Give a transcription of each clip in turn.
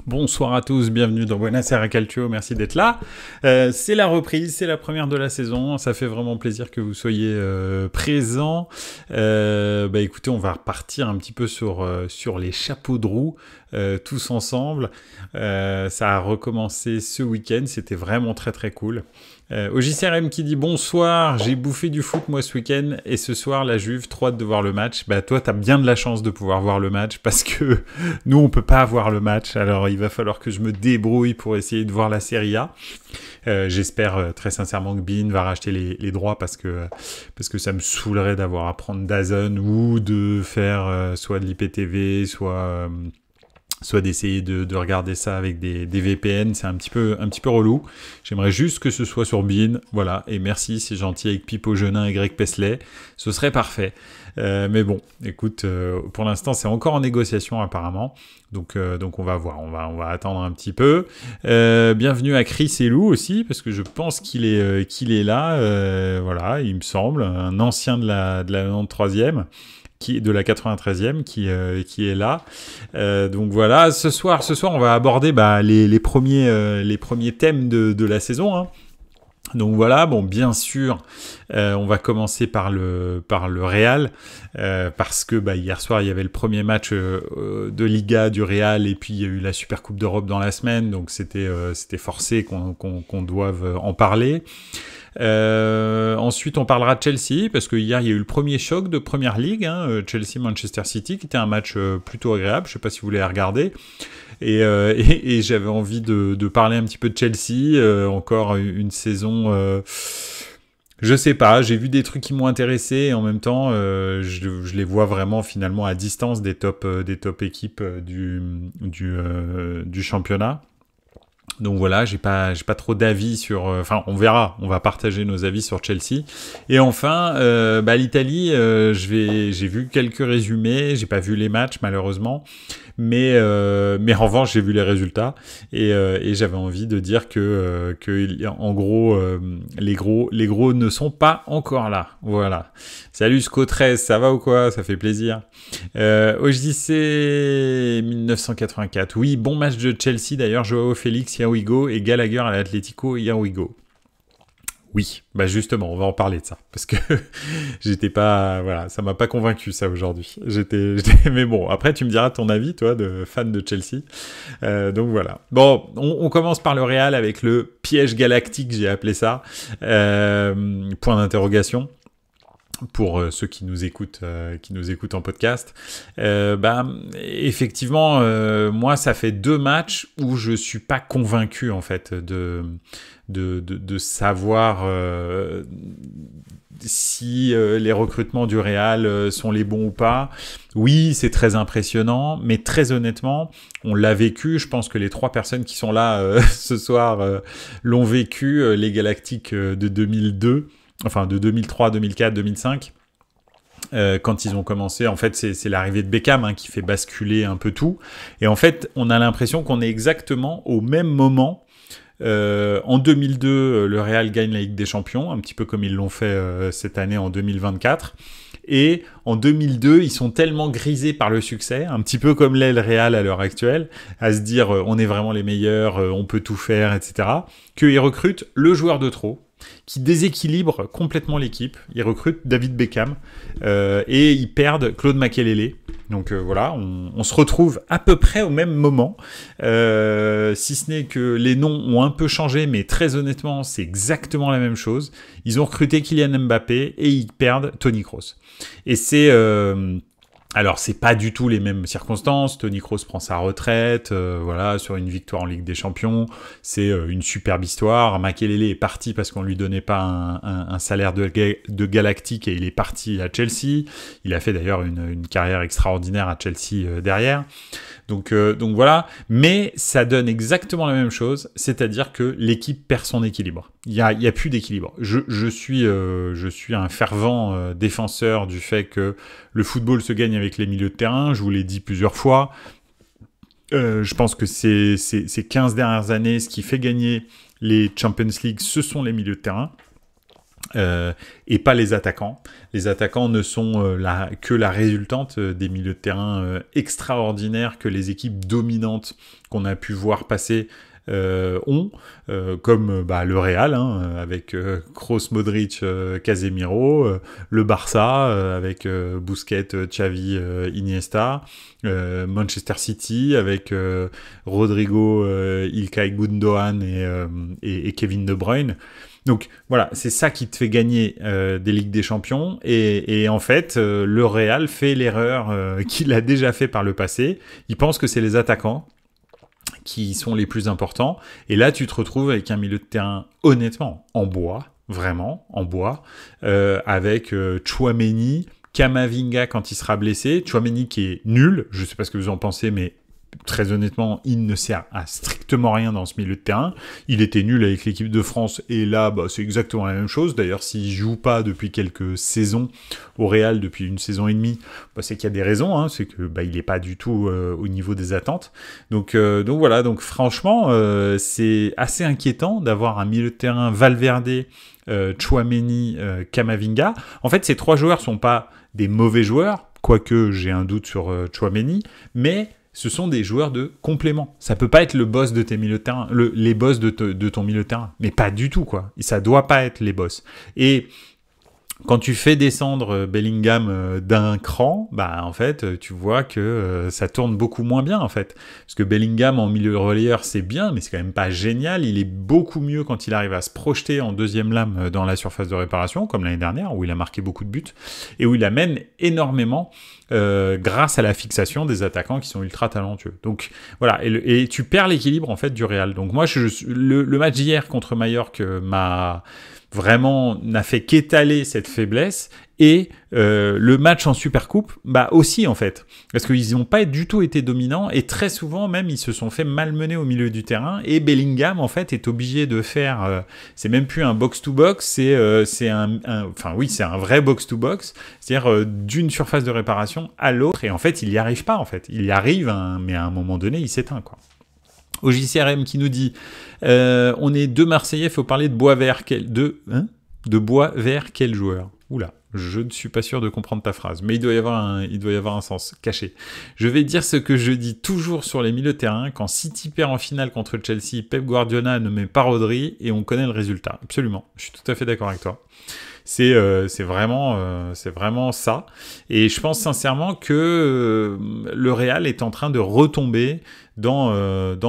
Bonsoir à tous, bienvenue dans Buonasera Calcio, merci d'être là. C'est la reprise, c'est la première de la saison, ça fait vraiment plaisir que vous soyez présents. Écoutez, on va repartir un petit peu sur les chapeaux de roue, tous ensemble. Ça a recommencé ce week-end, c'était vraiment très très cool. Au JCRM qui dit bonsoir, j'ai bouffé du foot moi ce week-end et ce soir la Juve, trop hâte de voir le match. Bah toi t'as bien de la chance de pouvoir voir le match parce que nous on peut pas voir le match, alors il va falloir que je me débrouille pour essayer de voir la Serie A. J'espère très sincèrement que Bein va racheter les droits parce que ça me saoulerait d'avoir à prendre DAZN ou de faire soit de l'IPTV, soit d'essayer de regarder ça avec des VPN, c'est un petit peu relou. J'aimerais juste que ce soit sur Bein, voilà, et merci, c'est gentil, avec Pipo Genin et Greg Pesley, ce serait parfait. Mais bon, écoute, pour l'instant, c'est encore en négociation apparemment, donc on va voir, on va attendre un petit peu. Bienvenue à Chris et Lou aussi, parce que je pense qu'il est là, voilà, il me semble, un ancien de la 93e. De la 93e qui est là. Donc voilà, ce soir on va aborder les premiers thèmes de la saison, hein. Donc voilà, bon, bien sûr, on va commencer par le Real, parce que hier soir il y avait le premier match de Liga du Real et puis il y a eu la Super Coupe d'Europe dans la semaine, donc c'était forcé qu'on doive en parler. Ensuite on parlera de Chelsea parce que hier il y a eu le premier choc de Première Ligue, hein, Chelsea-Manchester City, qui était un match plutôt agréable, je sais pas si vous voulez regarder, et j'avais envie de parler un petit peu de Chelsea, encore une saison, je sais pas, j'ai vu des trucs qui m'ont intéressé et en même temps je les vois vraiment finalement à distance des top équipes du championnat. Donc voilà, j'ai pas trop d'avis sur. Enfin, on verra. On va partager nos avis sur Chelsea. Et enfin, l'Italie. J'ai vu quelques résumés. J'ai pas vu les matchs malheureusement, mais en revanche, j'ai vu les résultats et j'avais envie de dire que en gros, les gros ne sont pas encore là. Voilà. Salut Sco13, ça va ou quoi? Ça fait plaisir. OJC 1984. Oui, bon match de Chelsea d'ailleurs. Joao Félix, here we go, et Gallagher à l'Atlético, here we go. Oui, justement, on va en parler de ça parce que j'étais pas, voilà, ça m'a pas convaincu ça aujourd'hui. Mais bon, après tu me diras ton avis, toi, de fan de Chelsea. Donc voilà. Bon, on commence par le Real avec le piège galactique, j'ai appelé ça. Point d'interrogation. Pour ceux qui nous écoutent en podcast, effectivement, moi ça fait 2 matchs où je suis pas convaincu en fait de savoir si les recrutements du Real sont les bons ou pas. Oui, c'est très impressionnant, mais très honnêtement, on l'a vécu. Je pense que les 3 personnes qui sont là ce soir l'ont vécu, les Galactiques de 2002. Enfin de 2003, 2004, 2005, quand ils ont commencé. En fait, c'est l'arrivée de Beckham, hein, qui fait basculer un peu tout. Et en fait, on a l'impression qu'on est exactement au même moment. En 2002, le Real gagne la Ligue des Champions, un petit peu comme ils l'ont fait cette année en 2024. Et en 2002, ils sont tellement grisés par le succès, un petit peu comme l'est le Real à l'heure actuelle, à se dire on est vraiment les meilleurs, on peut tout faire, etc., qu'ils recrutent le joueur de trop, qui déséquilibre complètement l'équipe. Ils recrutent David Beckham et ils perdent Claude Makelele. Donc voilà, on se retrouve à peu près au même moment, si ce n'est que les noms ont un peu changé, mais très honnêtement, c'est exactement la même chose. Ils ont recruté Kylian Mbappé et ils perdent Toni Kroos. Et c'est... alors, c'est pas du tout les mêmes circonstances. Toni Kroos prend sa retraite, voilà, sur une victoire en Ligue des Champions. C'est une superbe histoire. Makelele est parti parce qu'on lui donnait pas un salaire de galactique et il est parti à Chelsea. Il a fait d'ailleurs une carrière extraordinaire à Chelsea derrière. Donc voilà, mais ça donne exactement la même chose, c'est-à-dire que l'équipe perd son équilibre. Il y a plus d'équilibre. Je suis un fervent défenseur du fait que le football se gagne avec les milieux de terrain. Je vous l'ai dit plusieurs fois. Je pense que ces 15 dernières années, ce qui fait gagner les Champions League, ce sont les milieux de terrain. et pas les attaquants. Les attaquants ne sont que la résultante des milieux de terrain extraordinaires que les équipes dominantes qu'on a pu voir passer ont, comme le Real, hein, avec Kroos, Modric, Casemiro, le Barça, avec Busquets, Xavi, Iniesta, Manchester City, avec Rodrigo, Ilkay Gundogan et Kevin De Bruyne. Donc voilà, c'est ça qui te fait gagner des Ligues des Champions. Et en fait, le Real fait l'erreur qu'il a déjà fait par le passé. Il pense que c'est les attaquants qui sont les plus importants. Et là, tu te retrouves avec un milieu de terrain, honnêtement, en bois, vraiment, en bois, avec Tchouaméni, Camavinga quand il sera blessé, Tchouaméni qui est nul, je ne sais pas ce que vous en pensez, mais très honnêtement, il ne sert à strictement rien dans ce milieu de terrain. Il était nul avec l'équipe de France et là, c'est exactement la même chose. D'ailleurs, s'il joue pas depuis quelques saisons au Real, depuis une saison et demie, c'est qu'il y a des raisons. Hein. C'est que il est pas du tout au niveau des attentes. Donc voilà. Donc franchement, c'est assez inquiétant d'avoir un milieu de terrain Valverde, Tchouaméni, Camavinga. En fait, ces trois joueurs sont pas des mauvais joueurs, quoique j'ai un doute sur Tchouaméni, mais ce sont des joueurs de complément. Ça peut pas être le boss de tes milieux de terrain, les boss de ton milieu de terrain. Mais pas du tout, quoi. Et ça doit pas être les boss. Et quand tu fais descendre Bellingham d'un cran, en fait, tu vois que ça tourne beaucoup moins bien, en fait. Parce que Bellingham en milieu relayeur, c'est bien, mais c'est quand même pas génial. Il est beaucoup mieux quand il arrive à se projeter en deuxième lame dans la surface de réparation, comme l'année dernière, où il a marqué beaucoup de buts, et où il amène énormément grâce à la fixation des attaquants qui sont ultra talentueux. Donc voilà, et tu perds l'équilibre, en fait, du Real. Donc moi, le match d'hier contre Majorque n'a fait qu'étaler cette faiblesse, et le match en Supercoupe, aussi en fait, parce qu'ils n'ont pas du tout été dominants, et très souvent même ils se sont fait malmener au milieu du terrain, et Bellingham en fait est obligé de faire, c'est même plus un box-to-box, c'est un vrai box-to-box, c'est-à-dire d'une surface de réparation à l'autre, et en fait il n'y arrive pas en fait, il y arrive, mais à un moment donné il s'éteint quoi. Au JCRM qui nous dit on est deux Marseillais, il faut parler de Boisvert. De Boisvert, quel joueur? Oula, je ne suis pas sûr de comprendre ta phrase, mais il doit y avoir un sens caché. Je vais dire ce que je dis toujours sur les milieux de terrain. Quand City perd en finale contre Chelsea, Pep Guardiola ne met pas Rodri et on connaît le résultat. Absolument, je suis tout à fait d'accord avec toi. C'est vraiment ça. Et je pense sincèrement que le Real est en train de retomber dans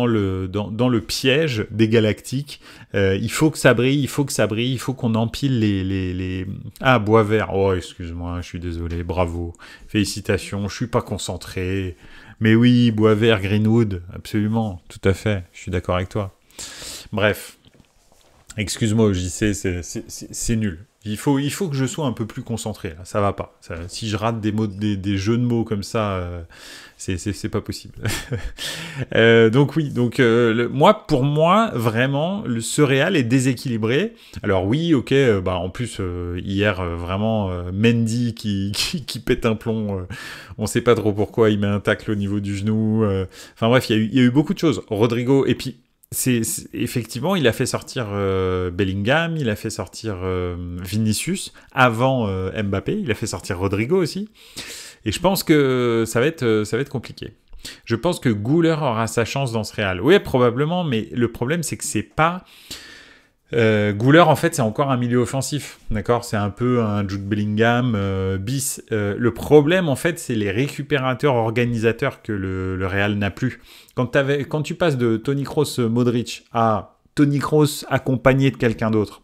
le piège des Galactiques. Il faut que ça brille, il faut qu'on empile les... Ah, Boisvert. Oh, excuse-moi, je suis désolé. Bravo. Félicitations. Je suis pas concentré. Mais oui, Boisvert, Greenwood. Absolument. Tout à fait. Je suis d'accord avec toi. Bref. Excuse-moi, JC, c'est nul. Il faut que je sois un peu plus concentré, là. Ça va pas. Si je rate des jeux de mots comme ça, c'est pas possible. Pour moi, vraiment, ce Real est déséquilibré. Alors oui, ok, en plus, hier, vraiment, Mendy qui pète un plomb, on sait pas trop pourquoi, il met un tacle au niveau du genou. Enfin bref, il y a eu beaucoup de choses. Rodrigo, et puis, effectivement, il a fait sortir Bellingham, il a fait sortir Vinicius avant Mbappé, il a fait sortir Rodrigo aussi. Et je pense que ça va être compliqué. Je pense que Güler aura sa chance dans ce Real. Oui, probablement, mais le problème, c'est que c'est pas... Güler, en fait, c'est encore un milieu offensif, d'accord? C'est un peu un Jude Bellingham bis. Le problème, en fait, c'est les récupérateurs organisateurs que le Real n'a plus. Quand tu passes de Toni Kroos Modric à Toni Kroos accompagné de quelqu'un d'autre,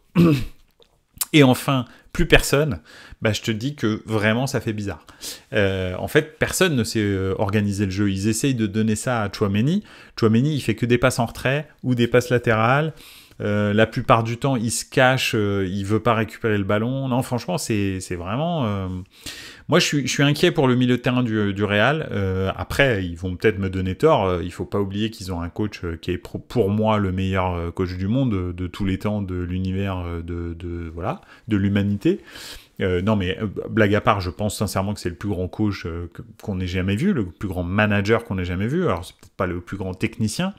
et enfin, plus personne, je te dis que vraiment, ça fait bizarre. En fait, personne ne sait organiser le jeu. Ils essayent de donner ça à Tchouaméni. Tchouaméni, il fait que des passes en retrait ou des passes latérales. La plupart du temps, il se cache, il veut pas récupérer le ballon. Non, franchement, c'est vraiment... Moi, je suis inquiet pour le milieu de terrain du Real. Après, ils vont peut-être me donner tort. Il faut pas oublier qu'ils ont un coach qui est pour moi le meilleur coach du monde de tous les temps, de l'univers, de l'humanité. Non, mais blague à part, je pense sincèrement que c'est le plus grand coach qu'on ait jamais vu, le plus grand manager qu'on ait jamais vu. Alors, c'est peut-être pas le plus grand technicien,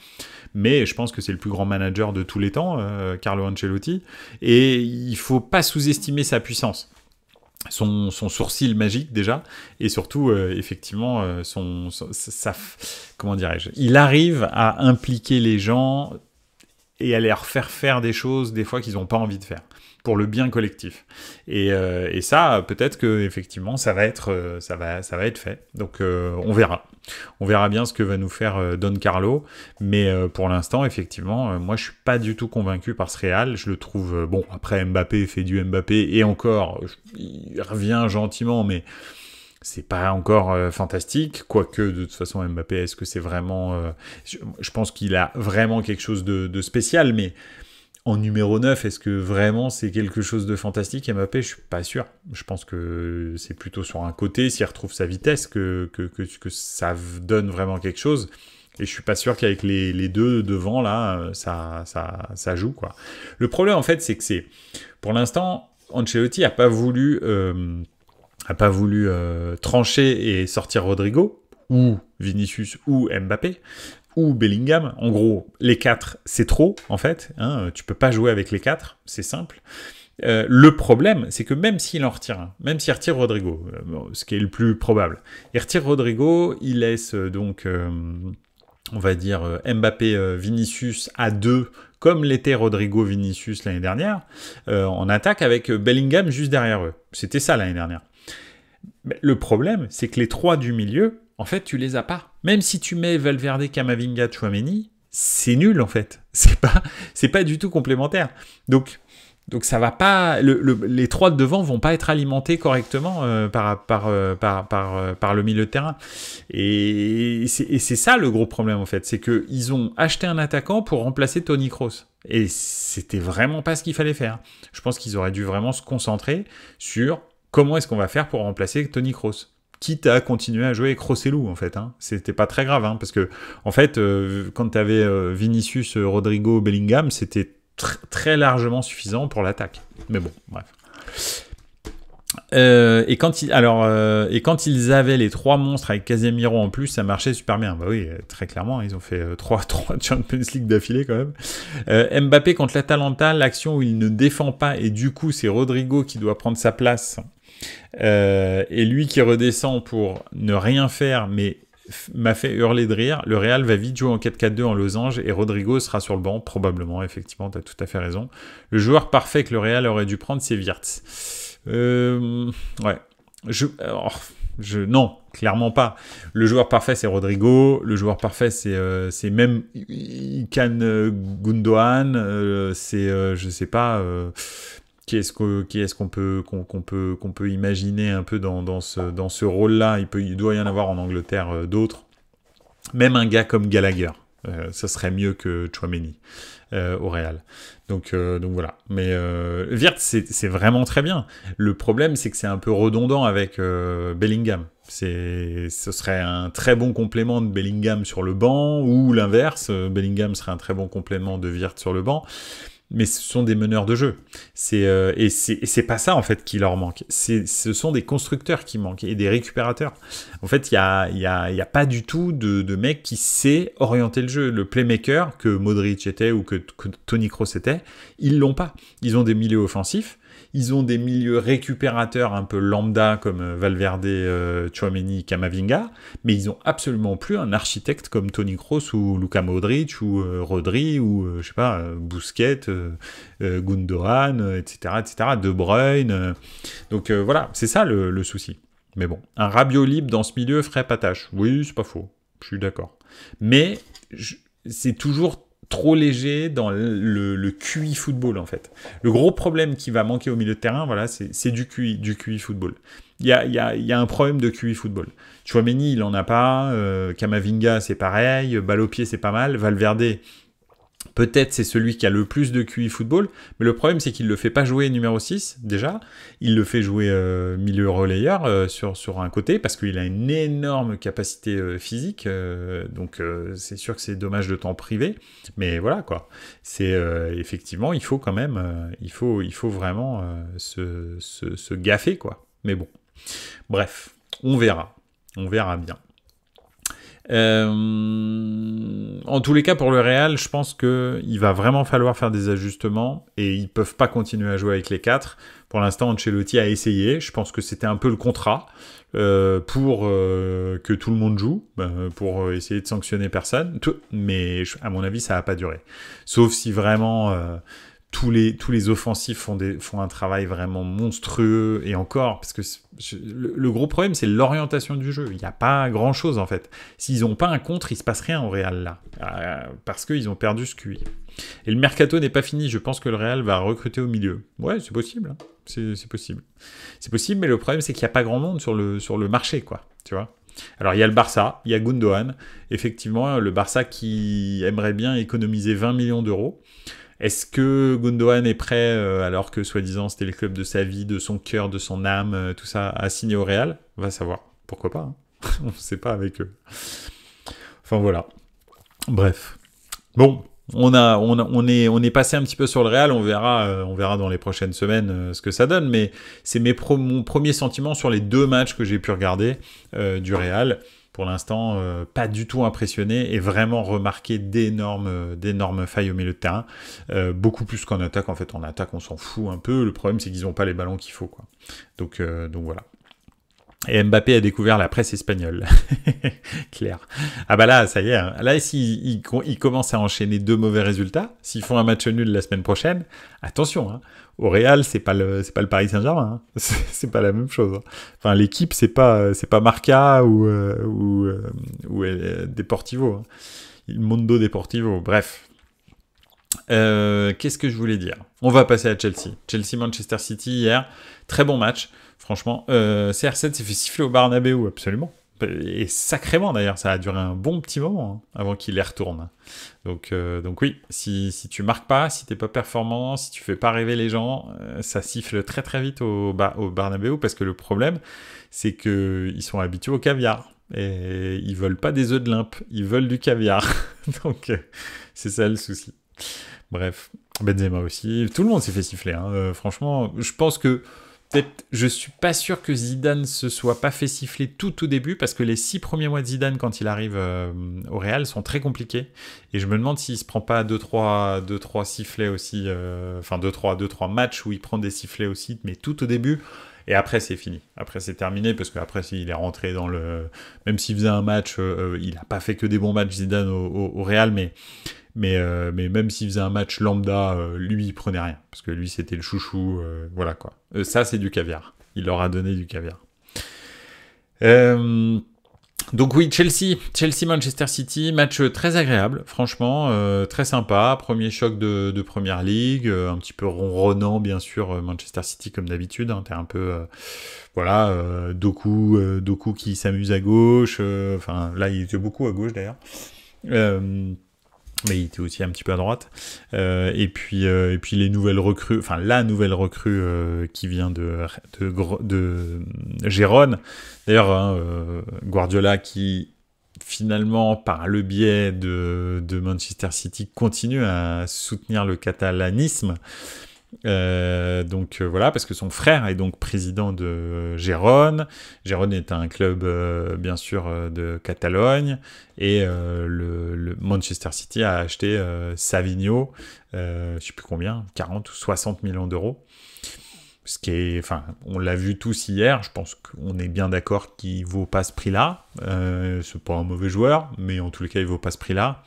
mais je pense que c'est le plus grand manager de tous les temps, Carlo Ancelotti. Et il faut pas sous-estimer sa puissance. Son sourcil magique déjà, et surtout effectivement comment dirais-je, il arrive à impliquer les gens et à leur faire des choses des fois qu'ils n'ont pas envie de faire pour le bien collectif. Et ça, peut-être que effectivement, ça va être fait. Donc on verra. On verra bien ce que va nous faire Don Carlo. Mais pour l'instant, effectivement, moi je suis pas du tout convaincu par ce Real. Je le trouve bon. Après Mbappé fait du Mbappé et encore, il revient gentiment, mais c'est pas encore fantastique, quoique de toute façon Mbappé, est-ce que c'est vraiment... je pense qu'il a vraiment quelque chose de spécial, mais en numéro 9, est-ce que vraiment c'est quelque chose de fantastique Mbappé, je suis pas sûr. Je pense que c'est plutôt sur un côté, s'il retrouve sa vitesse, que ça donne vraiment quelque chose. Et je suis pas sûr qu'avec les deux devant, là, ça joue, quoi. Le problème, en fait, c'est que pour l'instant, Ancelotti a pas voulu trancher et sortir Rodrigo, ou Vinicius, ou Mbappé, ou Bellingham. En gros, les 4, c'est trop, en fait. Hein, tu peux pas jouer avec les 4, c'est simple. Le problème, c'est que même s'il en retire un, même s'il retire Rodrigo, ce qui est le plus probable, il retire Rodrigo, il laisse donc, on va dire, Mbappé, Vinicius à 2, comme l'était Rodrigo Vinicius l'année dernière, en attaque avec Bellingham juste derrière eux. C'était ça l'année dernière. Mais le problème, c'est que les 3 du milieu, en fait, tu les as pas. Même si tu mets Valverde, Camavinga, Tchouaméni, c'est nul, en fait. C'est pas du tout complémentaire. Donc ça va pas... les 3 de devant vont pas être alimentés correctement par le milieu de terrain. Et c'est ça le gros problème, en fait. C'est qu'ils ont acheté un attaquant pour remplacer Toni Kroos. Et c'était vraiment pas ce qu'il fallait faire. Je pense qu'ils auraient dû vraiment se concentrer sur comment est-ce qu'on va faire pour remplacer Toni Kroos. Quitte à continuer à jouer avec Rossellou, en fait. Hein. C'était pas très grave, hein, parce que, en fait, quand tu avais Vinicius, Rodrigo, Bellingham, c'était très largement suffisant pour l'attaque. Mais bon, bref. Et quand ils avaient les 3 monstres avec Casemiro en plus, ça marchait super bien. Bah oui, très clairement, ils ont fait 3 Champions League d'affilée quand même. Mbappé contre l'Atalanta, l'action où il ne défend pas, et du coup, c'est Rodrigo qui doit prendre sa place. Et lui qui redescend pour ne rien faire, mais m'a fait hurler de rire. Le Real va vite jouer en 4-4-2 en losange et Rodrigo sera sur le banc, probablement, effectivement, tu as tout à fait raison. Le joueur parfait que le Real aurait dû prendre, c'est Wirtz. Ouais. Non, clairement pas. Le joueur parfait, c'est Rodrigo. Le joueur parfait, c'est même Ilkay Gundogan. Je sais pas... Qui est-ce qu'on peut imaginer un peu dans ce rôle-là. Il doit y en avoir en Angleterre d'autres. Même un gars comme Gallagher, ça serait mieux que Tchouaméni au Real. Donc voilà. Mais Wirtz, c'est vraiment très bien. Le problème, c'est que c'est un peu redondant avec Bellingham. Ce serait un très bon complément de Bellingham sur le banc, ou l'inverse, Bellingham serait un très bon complément de Wirtz sur le banc. Mais ce sont des meneurs de jeu. Et c'est pas ça, en fait, qui leur manque. Ce sont des constructeurs qui manquent, et des récupérateurs. En fait, il y a pas du tout de mec qui sait orienter le jeu. Le playmaker que Modric était ou que Toni Kroos était, ils l'ont pas. Ils ont des milieux offensifs, ils ont des milieux récupérateurs un peu lambda comme Valverde, Tchouaméni, Camavinga, mais ils ont absolument plus un architecte comme Toni Kroos ou Luka Modric ou Rodri ou je sais pas, Busquets, Gundogan, etc., De Bruyne. Donc voilà, c'est ça le souci. Mais bon, un Rabiot libre dans ce milieu ferait pas tâche. Oui, c'est pas faux, je suis d'accord. Mais c'est toujours trop léger dans le QI football, en fait. Le gros problème qui va manquer au milieu de terrain, voilà, c'est du QI football. Il y a un problème de QI football. Tchouaméni, il en a pas. Camavinga, c'est pareil. Balle au pied, c'est pas mal. Valverde, Peut-être c'est celui qui a le plus de QI football, mais le problème c'est qu'il ne le fait pas jouer numéro 6 déjà, il le fait jouer milieu relayeur sur un côté parce qu'il a une énorme capacité physique, donc c'est sûr que c'est dommage de t'en priver, mais voilà quoi, c'est effectivement il faut quand même, il faut vraiment se gaffer quoi, mais bon, bref, on verra bien. En tous les cas, pour le Real, je pense qu'il va vraiment falloir faire des ajustements et ils peuvent pas continuer à jouer avec les 4. Pour l'instant, Ancelotti a essayé. Je pense que c'était un peu le contrat pour que tout le monde joue, pour essayer de sanctionner personne. Mais à mon avis, ça va pas durer. Sauf si vraiment tous les offensifs font un travail vraiment monstrueux, et encore, parce que le gros problème, c'est l'orientation du jeu. Il n'y a pas grand-chose, en fait. S'ils n'ont pas un contre, il se passe rien au Real, là. Parce qu'ils ont perdu ce QI. Et le mercato n'est pas fini. Je pense que le Real va recruter au milieu. Ouais, c'est possible. Hein. C'est possible. C'est possible, mais le problème, c'est qu'il n'y a pas grand monde sur le marché, quoi. Tu vois ? Alors, il y a le Barça, il y a Gundogan. Effectivement, le Barça qui aimerait bien économiser 20 millions d'euros. Est-ce que Gundogan est prêt, alors que soi-disant c'était le club de sa vie, de son cœur, de son âme, tout ça, à signer au Real? On va savoir. Pourquoi pas, hein. On ne sait pas avec eux. Enfin voilà. Bref. Bon, on est passé un petit peu sur le Real, on verra dans les prochaines semaines ce que ça donne, mais c'est mon premier sentiment sur les 2 matchs que j'ai pu regarder du Real. Pour l'instant, pas du tout impressionné et vraiment remarqué d'énormes failles au milieu de terrain. Beaucoup plus qu'en attaque. En fait, en attaque, on s'en fout un peu. Le problème, c'est qu'ils n'ont pas les ballons qu'il faut, quoi. Donc voilà. Et Mbappé a découvert la presse espagnole. Clair. Ah bah là, ça y est. Hein. Là, s'il commence à enchaîner 2 mauvais résultats, s'ils font un match nul la semaine prochaine, attention, hein. Au Real, c'est pas le Paris Saint-Germain. Hein. C'est pas la même chose. Hein. Enfin, l'équipe, c'est pas Marca ou Deportivo. Hein. Il Mondo Deportivo. Bref. Qu'est-ce que je voulais dire? On va passer à Chelsea. Chelsea-Manchester City hier. Très bon match. Franchement, CR7 s'est fait siffler au Bernabeu, absolument. Et sacrément d'ailleurs, ça a duré un bon petit moment hein, avant qu'il les retourne. Donc oui, si tu marques pas, si t'es pas performant, si tu fais pas rêver les gens, ça siffle très très vite au Bernabeu parce que le problème, c'est qu'ils sont habitués au caviar. Et ils veulent pas des œufs de limpe, ils veulent du caviar. Donc c'est ça le souci. Bref, Benzema aussi, tout le monde s'est fait siffler. Hein. Franchement, je pense que peut-être, je suis pas sûr que Zidane se soit pas fait siffler tout au début parce que les 6 premiers mois de Zidane quand il arrive au Real sont très compliqués et je me demande s'il se prend pas 2-3 sifflets aussi, enfin 2-3 matchs où il prend des sifflets aussi, mais tout au début. Et après, c'est fini. Après, c'est terminé, parce qu'après, il est rentré dans le... Même s'il faisait un match, il n'a pas fait que des bons matchs, Zidane, au Real, mais même s'il faisait un match lambda, lui, il prenait rien. Parce que lui, c'était le chouchou, voilà, quoi. Ça, c'est du caviar. Il leur a donné du caviar. Donc oui, Chelsea-Manchester City, match très agréable, franchement, très sympa, premier choc de Première Ligue, un petit peu ronronnant bien sûr, Manchester City comme d'habitude, hein, t'es un peu, voilà, Doku qui s'amuse à gauche, enfin là il était beaucoup à gauche d'ailleurs, mais il était aussi un petit peu à droite, et puis les nouvelles recrues, enfin la nouvelle recrue qui vient de Gérone. D'ailleurs, hein, Guardiola qui finalement, par le biais de Manchester City, continue à soutenir le catalanisme. Donc voilà, parce que son frère est donc président de Gérone. Gérone est un club bien sûr de Catalogne et le Manchester City a acheté Savigno, je sais plus combien, 40 ou 60 millions d'euros. Ce qui est, enfin, on l'a vu tous hier, je pense qu'on est bien d'accord qu'il vaut pas ce prix-là. C'est pas un mauvais joueur, mais en tous les cas, il vaut pas ce prix-là.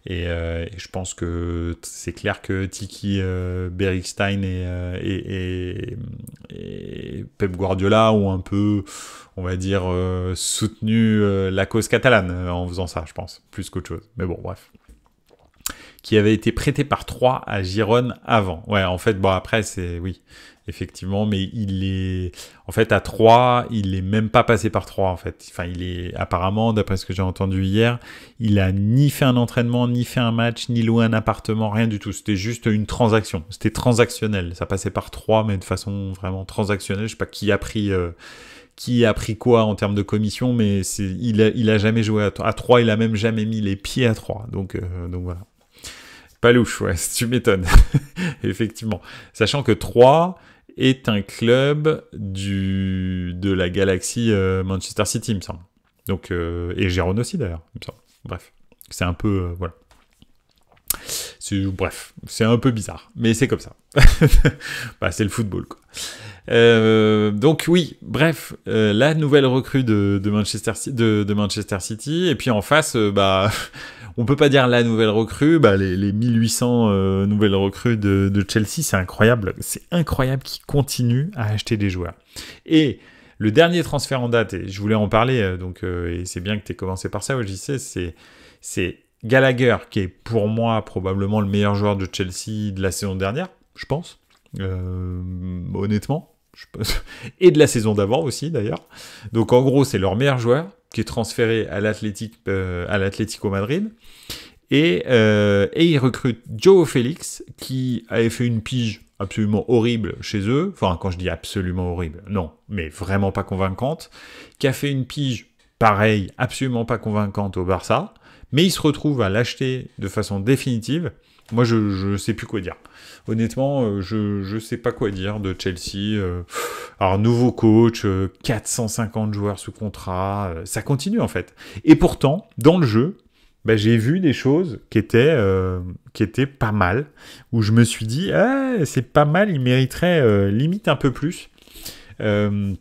Et je pense que c'est clair que Tiki Bergstein et Pep Guardiola ont un peu, on va dire, soutenu la cause catalane en faisant ça, je pense, plus qu'autre chose. Mais bon, bref. qui avait été prêté par Troyes à Girone avant. Ouais, en fait, bon, après, oui, effectivement, mais il est... En fait, à Troyes, il est même pas passé par Troyes, en fait. Enfin, il est... Apparemment, d'après ce que j'ai entendu hier, il a ni fait un entraînement, ni fait un match, ni loué un appartement, rien du tout. C'était juste une transaction. C'était transactionnel. Ça passait par Troyes, mais de façon vraiment transactionnelle. Je sais pas qui a pris quoi en termes de commission, mais il a jamais joué à Troyes, il a même jamais mis les pieds à Troyes. Donc voilà. Pas louche, ouais, tu m'étonnes. Effectivement. Sachant que Troyes est un club de la galaxie Manchester City, il me semble. Donc, et Girone aussi, d'ailleurs, il me semble. Bref, c'est un peu... voilà. Bref, c'est un peu bizarre, mais c'est comme ça. Bah, c'est le football, quoi. Donc oui, bref, la nouvelle recrue de Manchester City, et puis en face, on peut pas dire la nouvelle recrue, les 1800 nouvelles recrues de Chelsea, c'est incroyable qu'ils continuent à acheter des joueurs. Et le dernier transfert en date, et je voulais en parler, et c'est bien que tu aies commencé par ça, JC, c'est Gallagher, qui est pour moi probablement le meilleur joueur de Chelsea de la saison dernière, je pense, honnêtement, et de la saison d'avant aussi d'ailleurs. Donc en gros, c'est leur meilleur joueur qui est transféré à l'Atlético Madrid, et ils recrutent Joao Félix, qui avait fait une pige absolument horrible chez eux, enfin quand je dis absolument horrible, non, mais vraiment pas convaincante, qui a fait une pige pareil, absolument pas convaincante au Barça, mais il se retrouve à l'acheter de façon définitive. Moi, je sais plus quoi dire. Honnêtement, je sais pas quoi dire de Chelsea. Alors, nouveau coach, 450 joueurs sous contrat, ça continue en fait. Et pourtant, dans le jeu, j'ai vu des choses qui étaient pas mal, où je me suis dit, c'est pas mal, il mériterait limite un peu plus que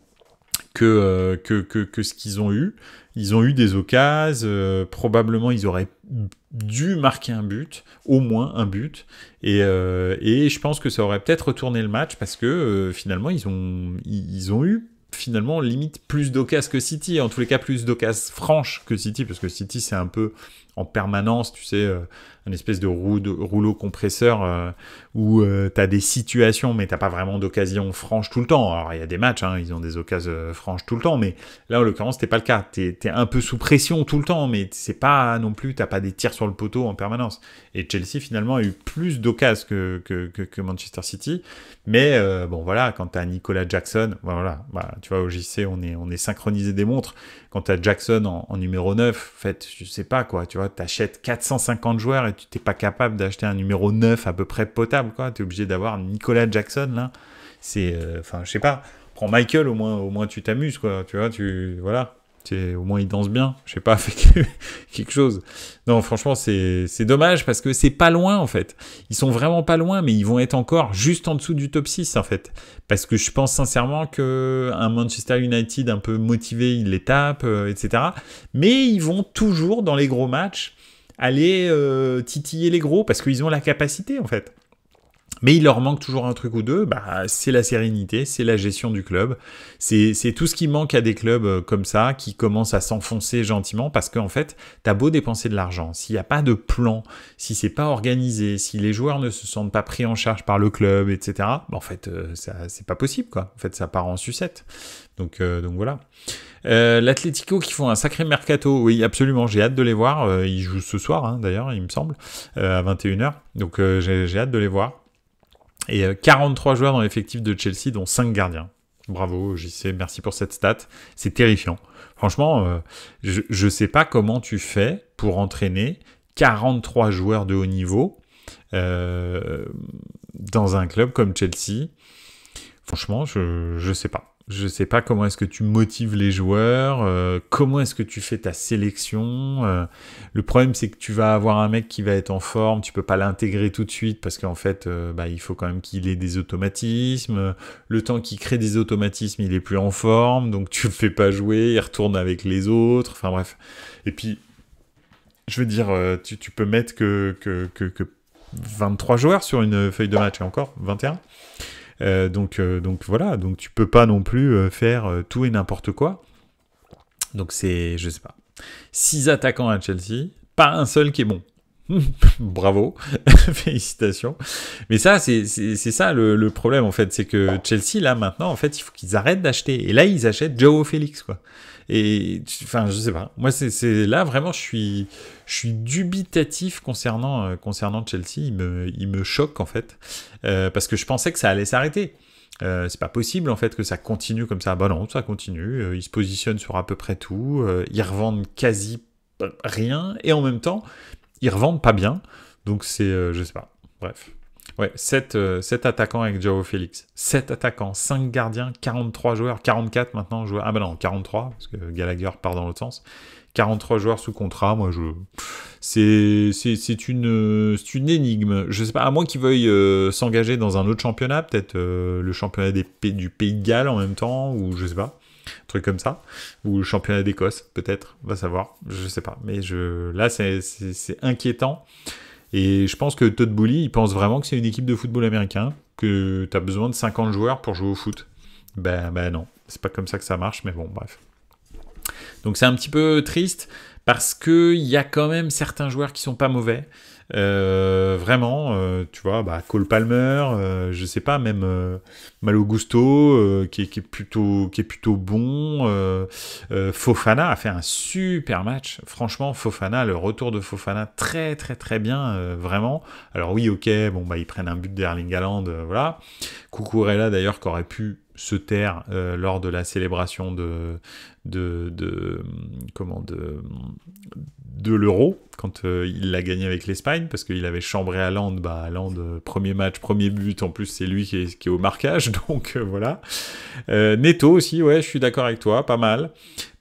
ce qu'ils ont eu. Ils ont eu des occasions, probablement ils auraient dû marquer un but, au moins un but, et je pense que ça aurait peut-être retourné le match parce que finalement ils ont eu finalement limite plus d'occasions que City, en tous les cas plus d'occasions franches que City, parce que City c'est un peu en permanence, tu sais, un espèce de rouleau compresseur où t'as des situations, mais t'as pas vraiment d'occasion franche tout le temps. Alors il y a des matchs, ils ont des occasions franches tout le temps, mais là en l'occurrence c'était pas le cas. T'es un peu sous pression tout le temps, mais c'est pas non plus, t'as pas des tirs sur le poteau en permanence. Et Chelsea finalement a eu plus d'occasions que Manchester City, mais bon voilà, quand t'as Nicolas Jackson, tu vois au JC on est synchronisé des montres. Quand t'as Jackson en numéro 9, en fait, je sais pas quoi, tu vois, t'achètes 450 joueurs et tu t'es pas capable d'acheter un numéro 9 à peu près potable, quoi. T'es obligé d'avoir Nicolas Jackson, là. C'est, je sais pas, prends Michael, au moins tu t'amuses, quoi, tu vois, voilà. Au moins il danse bien, je sais pas, fait quelque chose. Non, franchement, c'est dommage parce que c'est pas loin en fait. Ils sont vraiment pas loin, mais ils vont être encore juste en dessous du top 6 en fait. Parce que je pense sincèrement que un Manchester United un peu motivé, il les tape, etc. Mais ils vont toujours dans les gros matchs aller titiller les gros parce qu'ils ont la capacité en fait. Mais il leur manque toujours un truc ou deux, c'est la sérénité, c'est la gestion du club, c'est tout ce qui manque à des clubs comme ça, qui commencent à s'enfoncer gentiment, parce qu'en fait, t'as beau dépenser de l'argent, s'il n'y a pas de plan, si c'est pas organisé, si les joueurs ne se sentent pas pris en charge par le club, etc., en fait, c'est pas possible, quoi. En fait, ça part en sucette. Donc voilà. L'Atlético qui font un sacré mercato, oui absolument, j'ai hâte de les voir, ils jouent ce soir d'ailleurs il me semble, à 21h, donc j'ai hâte de les voir. Et 43 joueurs dans l'effectif de Chelsea, dont 5 gardiens. Bravo, JC, merci pour cette stat. C'est terrifiant. Franchement, je sais pas comment tu fais pour entraîner 43 joueurs de haut niveau dans un club comme Chelsea. Franchement, je sais pas. Je sais pas comment est-ce que tu motives les joueurs, comment est-ce que tu fais ta sélection. Le problème, c'est que tu vas avoir un mec qui va être en forme, tu peux pas l'intégrer tout de suite parce qu'en fait, il faut quand même qu'il ait des automatismes. Le temps qu'il crée des automatismes, il est plus en forme, donc tu le fais pas jouer, il retourne avec les autres. Enfin bref. Et puis, je veux dire, tu peux mettre que 23 joueurs sur une feuille de match, et encore 21. Donc voilà, donc tu peux pas non plus faire tout et n'importe quoi. Donc c'est, je sais pas, 6 attaquants à Chelsea, pas un seul qui est bon. Bravo, félicitations. Mais ça, c'est ça le problème, en fait. C'est que Chelsea, là, maintenant, en fait, il faut qu'ils arrêtent d'acheter. Et là, ils achètent Joao Félix, quoi. Et, enfin, je sais pas. Moi, c'est là, vraiment, je suis dubitatif concernant Chelsea. Il me choque, en fait. Parce que je pensais que ça allait s'arrêter. C'est pas possible en fait que ça continue comme ça. Bah non, ça continue. Ils se positionnent sur à peu près tout. Ils revendent quasi rien et en même temps ils revendent pas bien. Donc c'est, je sais pas. Bref. Ouais, 7 attaquants avec Joao Félix. 7 attaquants, 5 gardiens, 43 joueurs, 44 maintenant joueurs. Ah bah non, 43 parce que Gallagher part dans l'autre sens. 43 joueurs sous contrat, moi c'est une énigme. Je sais pas, à moins qu'ils veuillent s'engager dans un autre championnat, peut-être le championnat du Pays de Galles en même temps, ou je sais pas, un truc comme ça, ou le championnat d'Écosse, peut-être, va savoir, je sais pas. Mais là c'est inquiétant, et je pense que Todd Boehly, il pense vraiment que c'est une équipe de football américain, que t'as besoin de 50 joueurs pour jouer au foot. Ben non, c'est pas comme ça que ça marche, mais bon, bref. Donc c'est un petit peu triste parce qu'il y a quand même certains joueurs qui sont pas mauvais. Vraiment, tu vois, Cole Palmer, je sais pas, même Malo Gusto, qui est plutôt bon. Fofana a fait un super match. Franchement, Fofana, le retour de Fofana, très très très bien, vraiment. Alors oui, ok, bon ils prennent un but d'Erling Haaland, voilà. Cucurella d'ailleurs qui aurait pu se taire lors de la célébration de l'Euro, quand il l'a gagné avec l'Espagne, parce qu'il avait chambré Haaland, Haaland, premier match, premier but, en plus c'est lui qui est au marquage, donc voilà. Neto aussi, ouais, je suis d'accord avec toi, pas mal,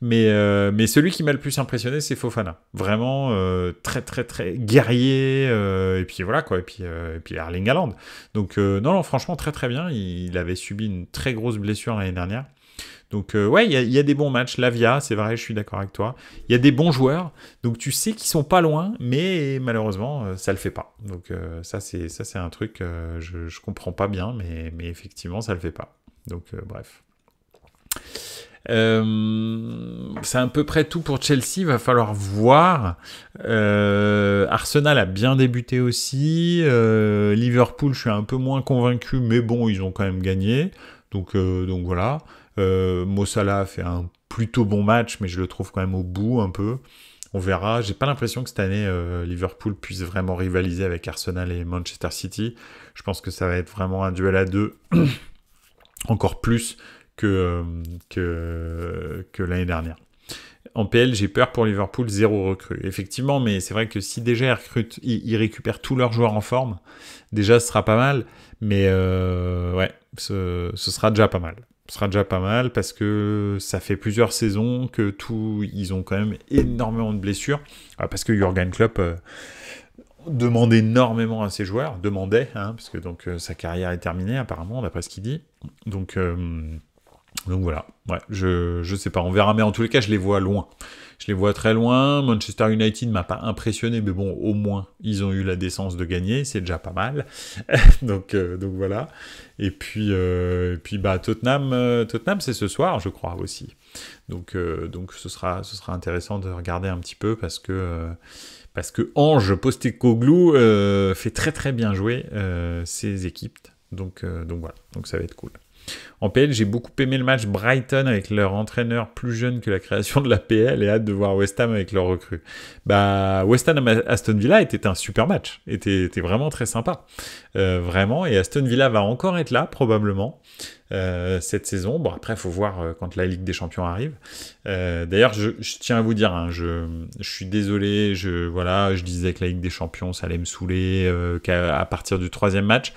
mais celui qui m'a le plus impressionné, c'est Fofana. Vraiment très très très guerrier, et puis voilà quoi, et puis Erling Haaland. Donc non, franchement très très bien, il avait subi une très grosse blessure l'année dernière. Donc ouais, il y a des bons matchs. Lavia, c'est vrai, je suis d'accord avec toi. Il y a des bons joueurs, donc tu sais qu'ils sont pas loin, mais malheureusement, ça le fait pas. Donc ça c'est un truc, je comprends pas bien, mais effectivement, ça le fait pas. Donc bref. C'est à peu près tout pour Chelsea, va falloir voir. Arsenal a bien débuté aussi. Liverpool, je suis un peu moins convaincu, mais bon, ils ont quand même gagné. Donc voilà. Mo Salah a fait un plutôt bon match, mais je le trouve quand même au bout un peu. On verra. J'ai pas l'impression que cette année Liverpool puisse vraiment rivaliser avec Arsenal et Manchester City. Je pense que ça va être vraiment un duel à deux, encore plus que l'année dernière. En PL, j'ai peur pour Liverpool, 0 recrue. Effectivement, mais c'est vrai que si déjà ils récupèrent tous leurs joueurs en forme, déjà ce sera pas mal. Mais ouais, ce sera déjà pas mal. Ce sera déjà pas mal parce que ça fait plusieurs saisons que ils ont quand même énormément de blessures. Parce que Jürgen Klopp demande énormément à ses joueurs, parce que donc sa carrière est terminée apparemment, d'après ce qu'il dit. Donc voilà, ouais, je sais pas, on verra, mais en tous les cas, je les vois loin. Je les vois très loin. Manchester United m'a pas impressionné, mais bon, au moins, ils ont eu la décence de gagner, c'est déjà pas mal. donc voilà. Et puis Tottenham, c'est ce soir, je crois aussi. Donc ce sera intéressant de regarder un petit peu parce que Ange Postecoglou fait très très bien jouer ses équipes. Donc voilà, donc ça va être cool. En PL, j'ai beaucoup aimé le match Brighton avec leur entraîneur plus jeune que la création de la PL et hâte de voir West Ham avec leur recrue. West Ham Aston Villa était un super match, était vraiment très sympa. Vraiment, et Aston Villa va encore être là, probablement, cette saison. Bon, après, il faut voir quand la Ligue des Champions arrive. D'ailleurs, je tiens à vous dire, hein, je suis désolé, je disais que la Ligue des Champions, ça allait me saouler qu'à partir du 3e match.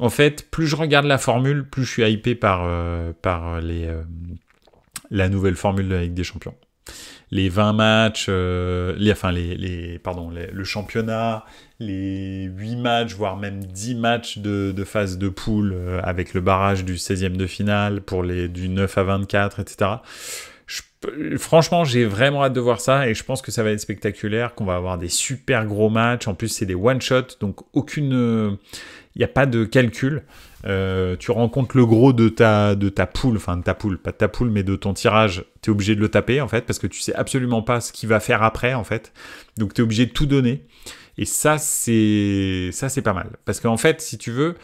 En fait, plus je regarde la formule, plus je suis hypé par la nouvelle formule de la Ligue des Champions. Les 20 matchs, le championnat, les 8 matchs, voire même 10 matchs de phase de poule avec le barrage du 16e de finale pour du 9 à 24, etc. Franchement, j'ai vraiment hâte de voir ça et je pense que ça va être spectaculaire, qu'on va avoir des super gros matchs. En plus, c'est des one-shots, donc il n'y a pas de calcul. Tu rencontres le gros de ta poule, enfin de ta poule, pas de ta poule, mais de ton tirage. Tu es obligé de le taper, en fait, parce que tu sais absolument pas ce qu'il va faire après, en fait. Donc, tu es obligé de tout donner. Et ça, c'est pas mal. Parce qu'en fait, si tu veux,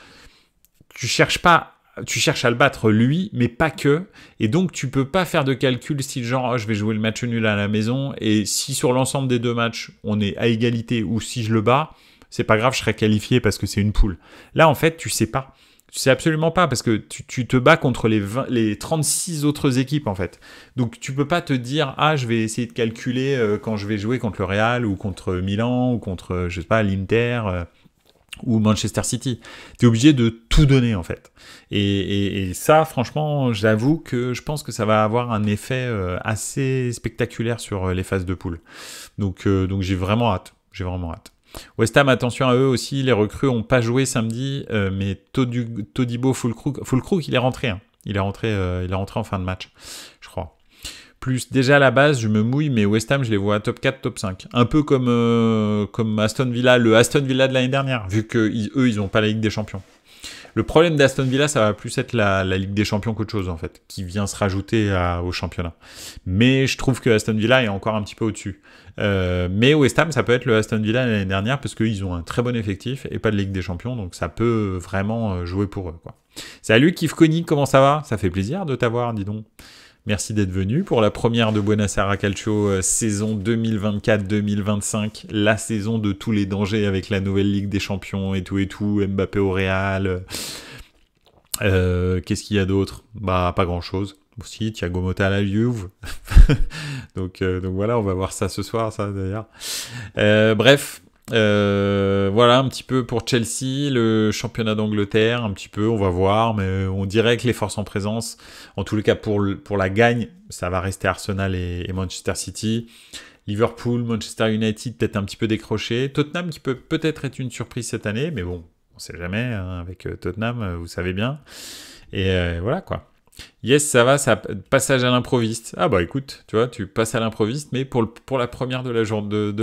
tu cherches à le battre lui, mais pas que. Et donc, tu peux pas faire de calcul style genre, oh, je vais jouer le match nul à la maison. Et si sur l'ensemble des 2 matchs, on est à égalité, ou si je le bats, c'est pas grave, je serai qualifié parce que c'est une poule. Là, en fait, tu sais pas. Tu sais absolument pas parce que tu te bats contre les 36 autres équipes en fait. Donc tu peux pas te dire je vais essayer de calculer quand je vais jouer contre le Real ou contre Milan ou contre je sais pas l'Inter ou Manchester City. Tu es obligé de tout donner en fait. Et ça franchement, j'avoue que je pense que ça va avoir un effet assez spectaculaire sur les phases de poule. Donc j'ai vraiment hâte. West Ham, attention à eux aussi, les recrues n'ont pas joué samedi, mais Todibo Fulkrug, il est rentré. Hein. Il est rentré en fin de match, je crois. Plus déjà à la base, je me mouille, mais West Ham, je les vois à top 4, top 5. Un peu comme Aston Villa, le Aston Villa de l'année dernière, vu qu'eux, ils n'ont pas la Ligue des Champions. Le problème d'Aston Villa, ça va plus être la Ligue des Champions qu'autre chose, en fait, qui vient se rajouter au championnat. Mais je trouve que Aston Villa est encore un petit peu au-dessus. Mais West Ham, ça peut être le Aston Villa l'année dernière, parce qu'ils ont un très bon effectif et pas de Ligue des Champions, donc ça peut vraiment jouer pour eux, quoi. Salut Kifkoni, comment ça va? Ça fait plaisir de t'avoir, dis donc. Merci d'être venu pour la première de Buenos Aires Calcio saison 2024-2025, la saison de tous les dangers avec la nouvelle Ligue des Champions et tout, Mbappé au Real. Qu'est-ce qu'il y a d'autre? Bah, pas grand-chose. Aussi, Thiago Motta à la Juve. donc voilà, on va voir ça ce soir, ça d'ailleurs. Bref. Voilà un petit peu pour Chelsea, le championnat d'Angleterre, un petit peu, on va voir, mais on dirait que les forces en présence, en tous les cas pour la gagne, ça va rester Arsenal et Manchester City. Liverpool, Manchester United peut-être un petit peu décroché. Tottenham qui peut peut-être être une surprise cette année, mais bon, on sait jamais, hein, avec Tottenham, vous savez bien. Et voilà quoi. Yes, ça va, ça passage à l'improviste. Ah bah écoute, tu vois, tu passes à l'improviste, mais pour la première de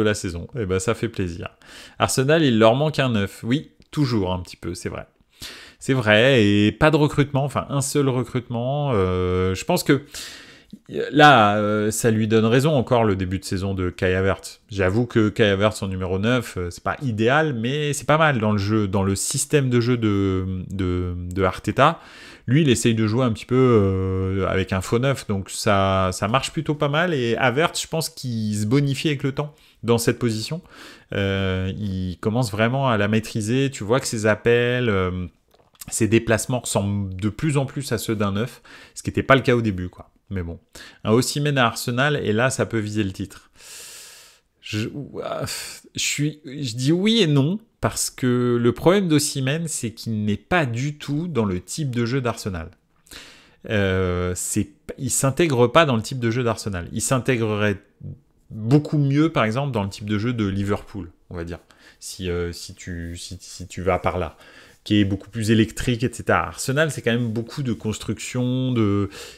la saison. Et bah ça fait plaisir. Arsenal, il leur manque un 9. Oui, toujours un petit peu, c'est vrai. C'est vrai, et pas de recrutement, enfin un seul recrutement. Je pense que là, ça lui donne raison encore le début de saison de Kai Havertz. J'avoue que Kai Havertz en numéro 9, c'est pas idéal, mais c'est pas mal dans le jeu, dans le système de jeu de Arteta. Lui, il essaye de jouer un petit peu avec un faux neuf, donc ça marche plutôt pas mal. Et Havertz, je pense qu'il se bonifie avec le temps dans cette position. Il commence vraiment à la maîtriser. Tu vois que ses appels, ses déplacements ressemblent de plus en plus à ceux d'un neuf, ce qui n'était pas le cas au début, quoi. Mais bon, un Osimhen à Arsenal, et là, ça peut viser le titre. Je dis oui et non, parce que le problème d'Osimhen, c'est qu'il n'est pas du tout dans le type de jeu d'Arsenal. Il s'intègre pas dans le type de jeu d'Arsenal. Il s'intégrerait beaucoup mieux, par exemple, dans le type de jeu de Liverpool, on va dire, si tu vas par là, qui est beaucoup plus électrique, etc. Arsenal, c'est quand même beaucoup de construction,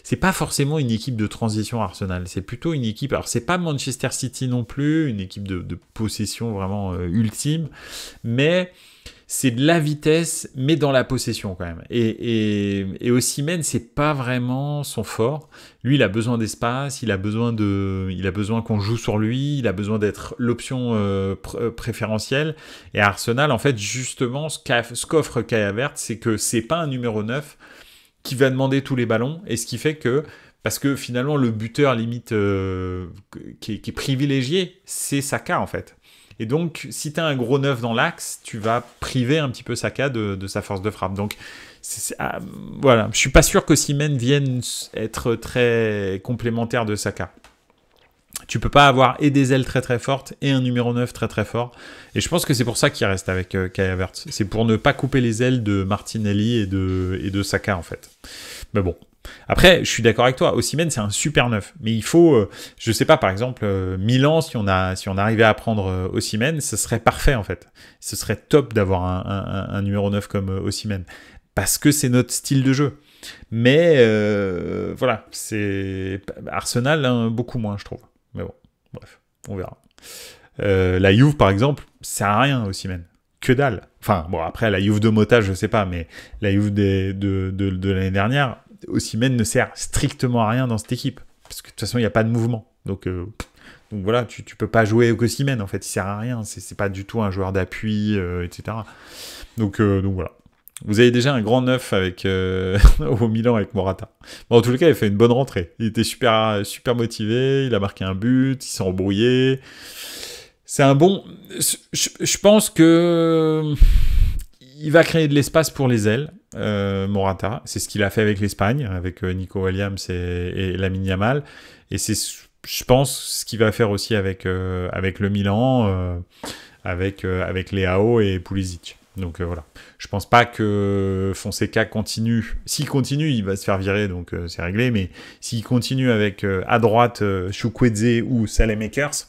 c'est pas forcément une équipe de transition Arsenal, c'est plutôt une équipe, alors c'est pas Manchester City non plus, une équipe de possession vraiment ultime, mais c'est de la vitesse, mais dans la possession quand même. Et Osimhen, c'est pas vraiment son fort. Lui, il a besoin d'espace, il a besoin qu'on joue sur lui, il a besoin d'être l'option préférentielle. Et à Arsenal, en fait, justement, ce qu'offre Kai Havertz, c'est que c'est pas un numéro 9 qui va demander tous les ballons, et ce qui fait que, parce que finalement, le buteur limite qui est privilégié, c'est Saka, en fait. Et donc, si tu as un gros neuf dans l'axe, tu vas priver un petit peu Saka de sa force de frappe. Donc, voilà, je suis pas sûr qu'Osimhen vienne être très complémentaire de Saka. Tu peux pas avoir et des ailes très très fortes et un numéro 9 très très fort. Et je pense que c'est pour ça qu'il reste avec Kai Havertz. C'est pour ne pas couper les ailes de Martinelli et de Saka, en fait. Mais bon. Après, je suis d'accord avec toi, Osimhen c'est un super neuf, mais il faut, je sais pas, par exemple, Milan, si on arrivait à prendre Osimhen, ce serait parfait en fait. Ce serait top d'avoir un numéro 9 comme Osimhen, parce que c'est notre style de jeu. Mais voilà, c'est Arsenal, hein, beaucoup moins, je trouve. Mais bon, bref, on verra. La Juve, par exemple, sert à rien, Osimhen. Que dalle. Enfin, bon, après, la Juve de Mota, je sais pas, mais la Juve de l'année dernière, Osimhen ne sert strictement à rien dans cette équipe. Parce que de toute façon, il n'y a pas de mouvement. Donc voilà, tu peux pas jouer au Osimhen, en fait, il sert à rien. C'est pas du tout un joueur d'appui, etc. Donc voilà. Vous avez déjà un grand neuf avec au Milan avec Morata. Bon, en tout cas, il a fait une bonne rentrée. Il était super motivé, il a marqué un but, il s'est embrouillé. C'est un bon... Je pense que il va créer de l'espace pour les ailes, Morata. C'est ce qu'il a fait avec l'Espagne, avec Nico Williams et Lamine Yamal. Et c'est, je pense, ce qu'il va faire aussi avec le Milan, avec Leao et Pulisic. Donc voilà. Je pense pas que Fonseca continue. S'il continue, il va se faire virer, donc c'est réglé. Mais s'il continue avec à droite Chukwueze ou Saelemaekers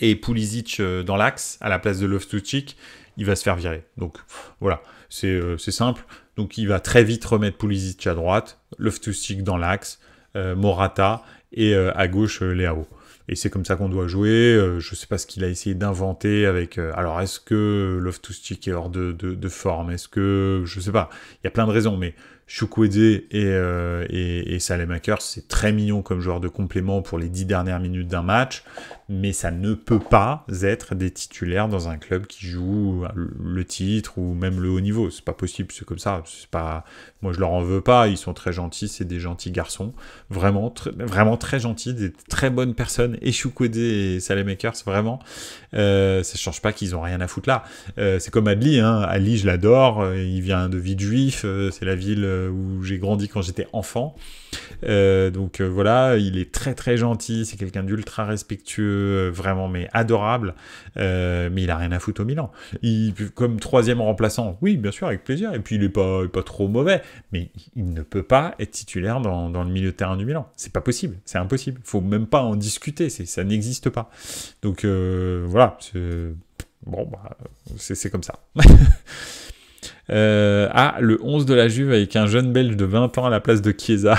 et Pulisic dans l'axe à la place de Loftus-Cheek, il va se faire virer. Donc voilà, c'est simple. Donc il va très vite remettre Pulisic à droite, Loftus-Cheek dans l'axe, Morata et à gauche Leao. Et c'est comme ça qu'on doit jouer. Je sais pas ce qu'il a essayé d'inventer avec... alors, est-ce que Loftus-Cheek est hors de forme? Est-ce que... Je sais pas. Il y a plein de raisons, mais Chukwueze et Saelemaekers, c'est très mignon comme joueur de complément pour les 10 dernières minutes d'un match, mais ça ne peut pas être des titulaires dans un club qui joue le titre ou même le haut niveau. C'est pas possible, c'est comme ça. C'est pas... Moi, je leur en veux pas. Ils sont très gentils, c'est des gentils garçons. Vraiment, vraiment très gentils, des très bonnes personnes. Et Chukwueze et Saelemaekers, vraiment. Ça change pas qu'ils ont rien à foutre là. C'est comme Adli, hein. Adli, je l'adore. Il vient de Villejuif. C'est la ville où j'ai grandi quand j'étais enfant. Donc voilà, il est très très gentil. C'est quelqu'un d'ultra respectueux, vraiment, mais adorable. Mais il a rien à foutre au Milan. Comme troisième remplaçant, oui, bien sûr, avec plaisir. Et puis il est pas trop mauvais. Mais il ne peut pas être titulaire dans le milieu de terrain du Milan. C'est pas possible, c'est impossible. Il faut même pas en discuter, ça n'existe pas. Donc voilà, bon, bah, c'est comme ça. Le 11 de la Juve avec un jeune Belge de 20 ans à la place de Chiesa.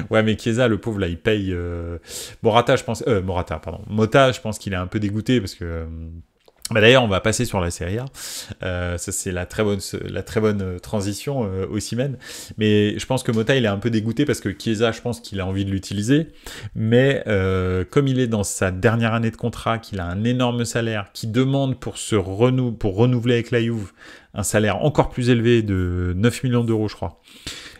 Ouais, mais Chiesa, le pauvre, là, il paye... Mota, je pense qu'il est un peu dégoûté parce que... Bah d'ailleurs, on va passer sur la Serie A. Ça, c'est la très bonne transition, Osimhen. Mais je pense que Mota, il est un peu dégoûté parce que Chiesa, je pense qu'il a envie de l'utiliser. Mais comme il est dans sa dernière année de contrat, qu'il a un énorme salaire, qu'il demande pour renouveler avec la Juve un salaire encore plus élevé de 9 millions d'euros, je crois,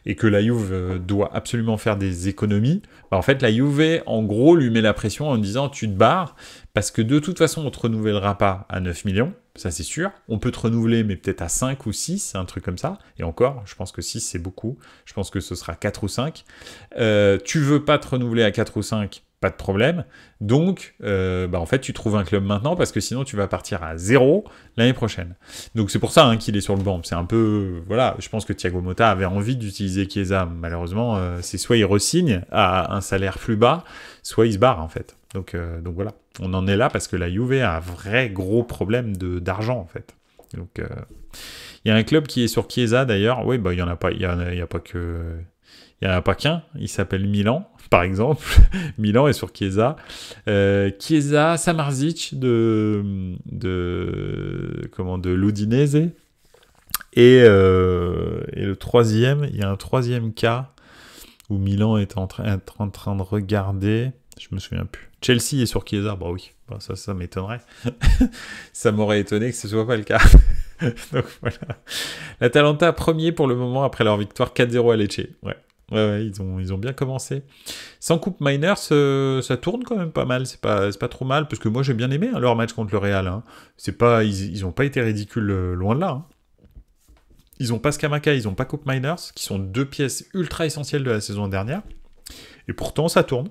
et que la Juve doit absolument faire des économies, bah en fait, la Juve, en gros, lui met la pression en disant « tu te barres », parce que de toute façon, on ne te renouvellera pas à 9 millions, ça c'est sûr. On peut te renouveler, mais peut-être à 5 ou 6, un truc comme ça. Et encore, je pense que 6, c'est beaucoup. Je pense que ce sera 4 ou 5. Tu veux pas te renouveler à 4 ou 5, pas de problème. Donc, en fait, tu trouves un club maintenant, parce que sinon, tu vas partir à 0 l'année prochaine. Donc, c'est pour ça qu'il est sur le banc. C'est un peu... Voilà, je pense que Thiago Motta avait envie d'utiliser Chiesa. Malheureusement, c'est soit il re-signe à un salaire plus bas, soit il se barre, en fait. Donc voilà, on en est là parce que la Juve a un vrai gros problème d'argent en fait. Donc il y a un club qui est sur Chiesa d'ailleurs. Oui, bah il y en a pas, il y a pas que, il y en a pas qu'un. Il s'appelle Milan par exemple. Milan est sur Chiesa. Chiesa, Samardzic de l'Udinese et le troisième, il y a un troisième cas où Milan est en train de regarder. Je me souviens plus. Chelsea est sur Chiesa, bah oui, bah ça m'étonnerait. Ça m'aurait étonné que ce soit pas le cas. Donc voilà. L'Atalanta premier pour le moment après leur victoire 4-0 à Lecce. Ouais, ils ont bien commencé. Sans Coupe Miners, ça tourne quand même pas mal. C'est pas trop mal parce que moi j'ai bien aimé leur match contre le Real. Hein. C'est pas, ils ont pas été ridicules loin de là. Hein. Ils ont pas Scamacca, ils ont pas Coupe Miners, qui sont deux pièces ultra essentielles de la saison dernière. Et pourtant ça tourne.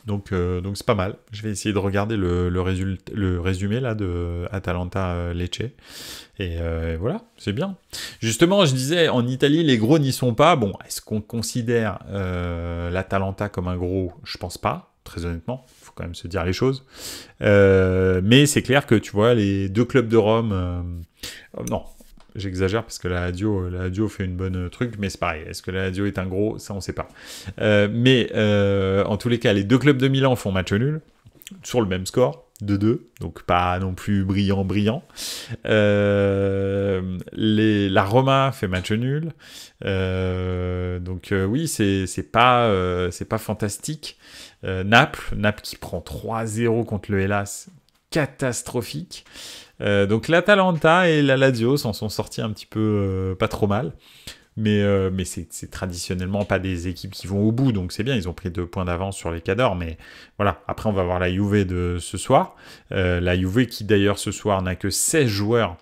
Donc c'est pas mal. Je vais essayer de regarder le résumé là de Atalanta Lecce. Et voilà, c'est bien. Justement, je disais, en Italie, les gros n'y sont pas. Bon, est-ce qu'on considère l'Atalanta comme un gros? Je pense pas, très honnêtement. Il faut quand même se dire les choses. Mais c'est clair que, tu vois, les deux clubs de Rome... non, j'exagère parce que la Lazio fait une bonne truc, mais c'est pareil. Est-ce que la Lazio est un gros? Ça, on sait pas. Mais en tous les cas, les deux clubs de Milan font match nul sur le même score. 2-2, donc pas non plus brillant. La Roma fait match nul, donc oui, c'est pas fantastique. Naples qui prend 3-0 contre le Hellas, catastrophique. Donc l'Atalanta et la Lazio s'en sont sortis un petit peu pas trop mal. Mais c'est traditionnellement pas des équipes qui vont au bout, donc c'est bien, ils ont pris 2 points d'avance sur les Cadors, mais voilà, après on va voir la Juve de ce soir, la Juve qui d'ailleurs ce soir n'a que 16 joueurs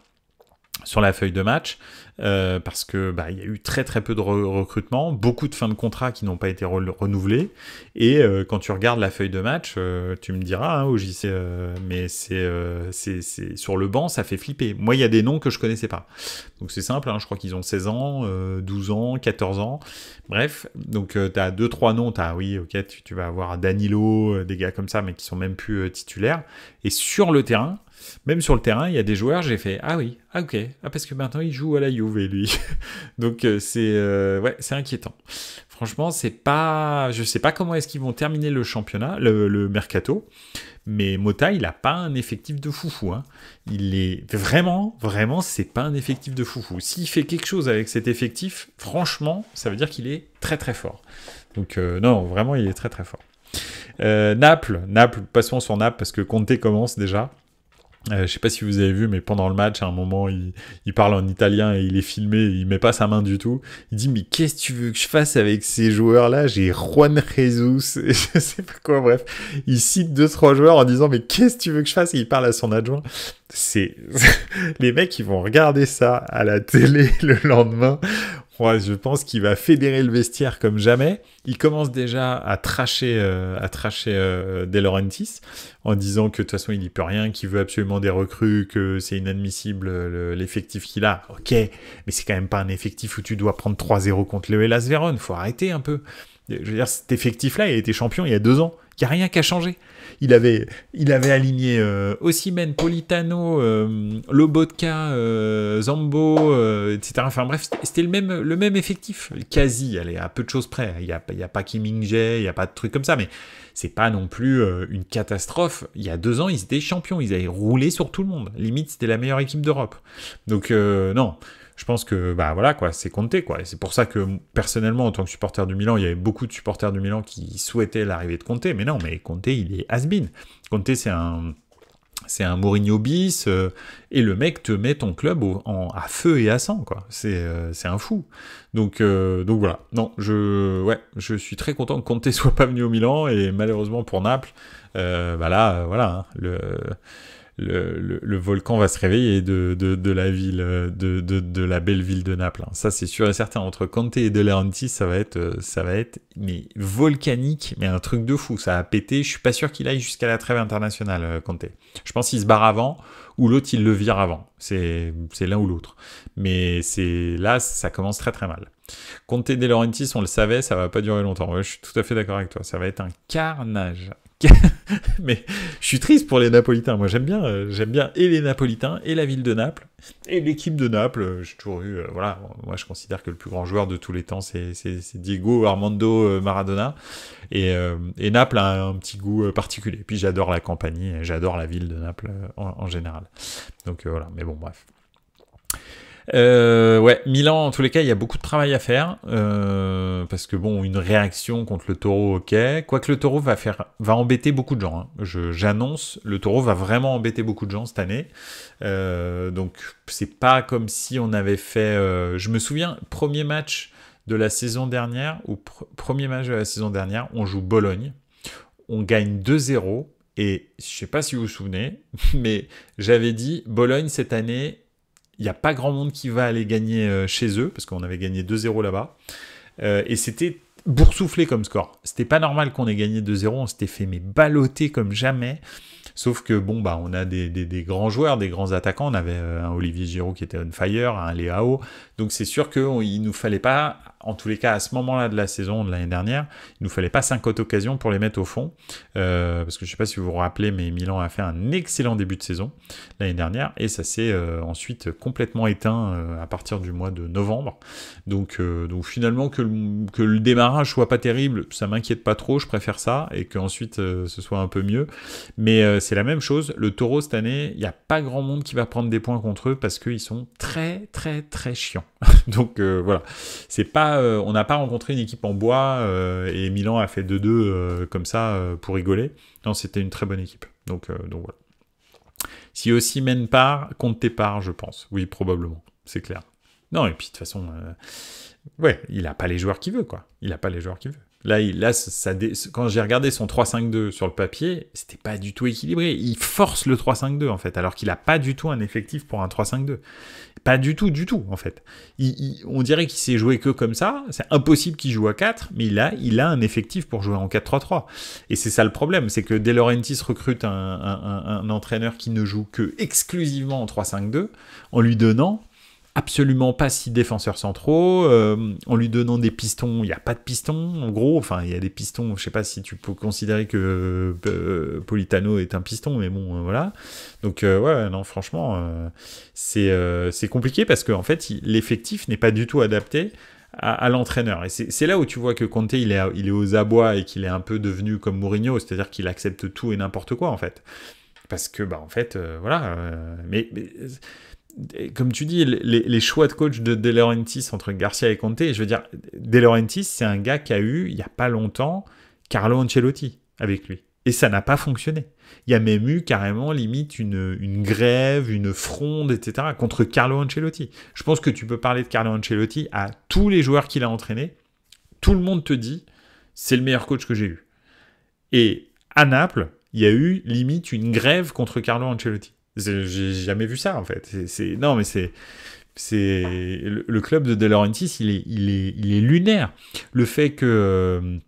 sur la feuille de match, parce que il y a eu très très peu de recrutement, beaucoup de fins de contrat qui n'ont pas été renouvelés, et quand tu regardes la feuille de match, tu me diras au JC, mais c'est sur le banc, ça fait flipper. Moi, il y a des noms que je connaissais pas, donc c'est simple, je crois qu'ils ont 16 ans, 12 ans, 14 ans, bref, donc tu as 2-3 noms, oui, ok, tu vas avoir Danilo, des gars comme ça, mais qui sont même plus titulaires, et sur le terrain, même sur le terrain, il y a des joueurs, j'ai fait « Ah oui, ok, parce que maintenant il joue à la Juve, lui. » Donc c'est inquiétant. Franchement, je sais pas comment est-ce qu'ils vont terminer le championnat, le mercato, mais Mota, il a pas un effectif de foufou. Il est vraiment, c'est pas un effectif de foufou. S'il fait quelque chose avec cet effectif, franchement, ça veut dire qu'il est très très fort. Donc non, vraiment, il est très très fort. Naples, passons sur Naples, parce que Conte commence déjà. Je sais pas si vous avez vu, mais pendant le match, à un moment, il parle en italien et il est filmé, il met pas sa main du tout. Il dit, mais qu'est-ce que tu veux que je fasse avec ces joueurs-là? J'ai Juan Jesus, et je sais pas quoi, bref. Il cite 2-3 joueurs en disant, mais qu'est-ce que tu veux que je fasse? Et il parle à son adjoint. Les mecs, ils vont regarder ça à la télé le lendemain. Ouais, je pense qu'il va fédérer le vestiaire comme jamais. Il commence déjà à tracher De Laurentiis en disant que de toute façon il n'y peut rien, qu'il veut absolument des recrues, que c'est inadmissible l'effectif qu'il a. Ok, mais c'est quand même pas un effectif où tu dois prendre 3-0 contre le Hellas Vérone. Faut arrêter un peu. Je veux dire, cet effectif-là, il a été champion il y a 2 ans. Il n'y a rien qu'à changer. Il avait aligné Osimhen, Politano, Lobotka, Zambo, etc. Enfin bref, c'était le même effectif. Quasi, allez, à peu de choses près. Il y a pas Kim Min-jae, il n'y a pas de trucs comme ça, mais c'est pas non plus une catastrophe. Il y a 2 ans, ils étaient champions. Ils avaient roulé sur tout le monde. Limite, c'était la meilleure équipe d'Europe. Donc, non. Je pense que voilà quoi, c'est Conte quoi. Et c'est pour ça que personnellement, en tant que supporter du Milan, il y avait beaucoup de supporters du Milan qui souhaitaient l'arrivée de Conte. Mais non, mais Conte, il est has-been. Conte, c'est un Mourinho bis, et le mec te met ton club à feu et à sang quoi. C'est un fou. Donc voilà. Non, je suis très content que Conte soit pas venu au Milan, et malheureusement pour Naples, voilà, le volcan va se réveiller de la ville, de la belle ville de Naples. Ça, c'est sûr et certain. Entre Conte et De Laurentiis, ça va être mais volcanique, mais un truc de fou. Ça a pété. Je suis pas sûr qu'il aille jusqu'à la trêve internationale, Conte. Je pense qu'il se barre avant, ou l'autre, il le vire avant. C'est l'un ou l'autre. Mais là, ça commence très très mal. Conte et De Laurentiis, on le savait, ça va pas durer longtemps. Ouais, je suis tout à fait d'accord avec toi. Ça va être un carnage. Mais je suis triste pour les Napolitains. Moi, j'aime bien et les Napolitains et la ville de Naples et l'équipe de Naples. J'ai toujours eu, voilà. Moi, je considère que le plus grand joueur de tous les temps, c'est Diego Armando Maradona. Et Naples a un petit goût particulier. Puis j'adore la Campanie, et j'adore la ville de Naples en général. Donc voilà. Mais bon, bref. Milan, en tous les cas, il y a beaucoup de travail à faire, parce que bon, une réaction contre le Taureau, ok. Quoique le Taureau va embêter beaucoup de gens. J'annonce, le Taureau va vraiment embêter beaucoup de gens cette année. Donc c'est pas comme si on avait fait. Je me souviens, premier match de la saison dernière, on joue Bologne, on gagne 2-0, et je sais pas si vous vous souvenez, mais j'avais dit Bologne cette année. Il n'y a pas grand monde qui va aller gagner chez eux, parce qu'on avait gagné 2-0 là-bas. Et c'était boursouflé comme score. C'était pas normal qu'on ait gagné 2-0, on s'était fait balloter comme jamais. Sauf que bon, bah, on a des grands joueurs, des grands attaquants. On avait un Olivier Giroud qui était on fire, un Léao. Donc c'est sûr qu'il nous fallait pas, en tous les cas à ce moment-là de la saison de l'année dernière, il nous fallait pas 50 occasions pour les mettre au fond. Parce que je sais pas si vous vous rappelez, mais Milan a fait un excellent début de saison l'année dernière et ça s'est ensuite complètement éteint à partir du mois de novembre. Donc finalement que le démarrage soit pas terrible, ça m'inquiète pas trop, je préfère ça et qu'ensuite ce soit un peu mieux. Mais c'est la même chose, le Taureau cette année, il n'y a pas grand monde qui va prendre des points contre eux parce qu'ils sont très très très chiants. Donc voilà, c'est pas, on n'a pas rencontré une équipe en bois et Milan a fait 2-2 comme ça pour rigoler. Non, c'était une très bonne équipe. Donc voilà. Si Osimhen part, Conte part, je pense. Oui, probablement, c'est clair. Non, et puis de toute façon, ouais, il n'a pas les joueurs qu'il veut, quoi. Il n'a pas les joueurs qu'il veut. Là, quand j'ai regardé son 3-5-2 sur le papier, c'était pas du tout équilibré. Il force le 3-5-2, en fait, alors qu'il n'a pas du tout un effectif pour un 3-5-2. Pas du tout, en fait. On dirait qu'il s'est joué que comme ça. C'est impossible qu'il joue à 4, mais il a un effectif pour jouer en 4-3-3. Et c'est ça le problème, c'est que De Laurentiis recrute un entraîneur qui ne joue que exclusivement en 3-5-2, en lui donnant absolument pas 6 défenseurs centraux, en lui donnant des pistons, il n'y a pas de pistons, en gros, enfin, il y a des pistons, je sais pas si tu peux considérer que Politano est un piston, mais bon, voilà. Donc, ouais, non, franchement, c'est compliqué parce qu'en fait, l'effectif n'est pas du tout adapté à l'entraîneur. Et c'est là où tu vois que Conte, il est aux abois et qu'il est un peu devenu comme Mourinho, c'est-à-dire qu'il accepte tout et n'importe quoi, en fait. Parce que, bah, en fait, voilà, mais comme tu dis, les choix de coach de De Laurentiis entre Garcia et Conte, je veux dire, De Laurentiis, c'est un gars qui a eu, il n'y a pas longtemps, Carlo Ancelotti avec lui. Et ça n'a pas fonctionné. Il y a même eu carrément, limite, une grève, une fronde, etc. contre Carlo Ancelotti. Je pense que tu peux parler de Carlo Ancelotti à tous les joueurs qu'il a entraînés. Tout le monde te dit, c'est le meilleur coach que j'ai eu. Et à Naples, il y a eu, limite, une grève contre Carlo Ancelotti. J'ai jamais vu ça, en fait. Non, mais c'est le club de Laurentiis, il est lunaire. Le fait que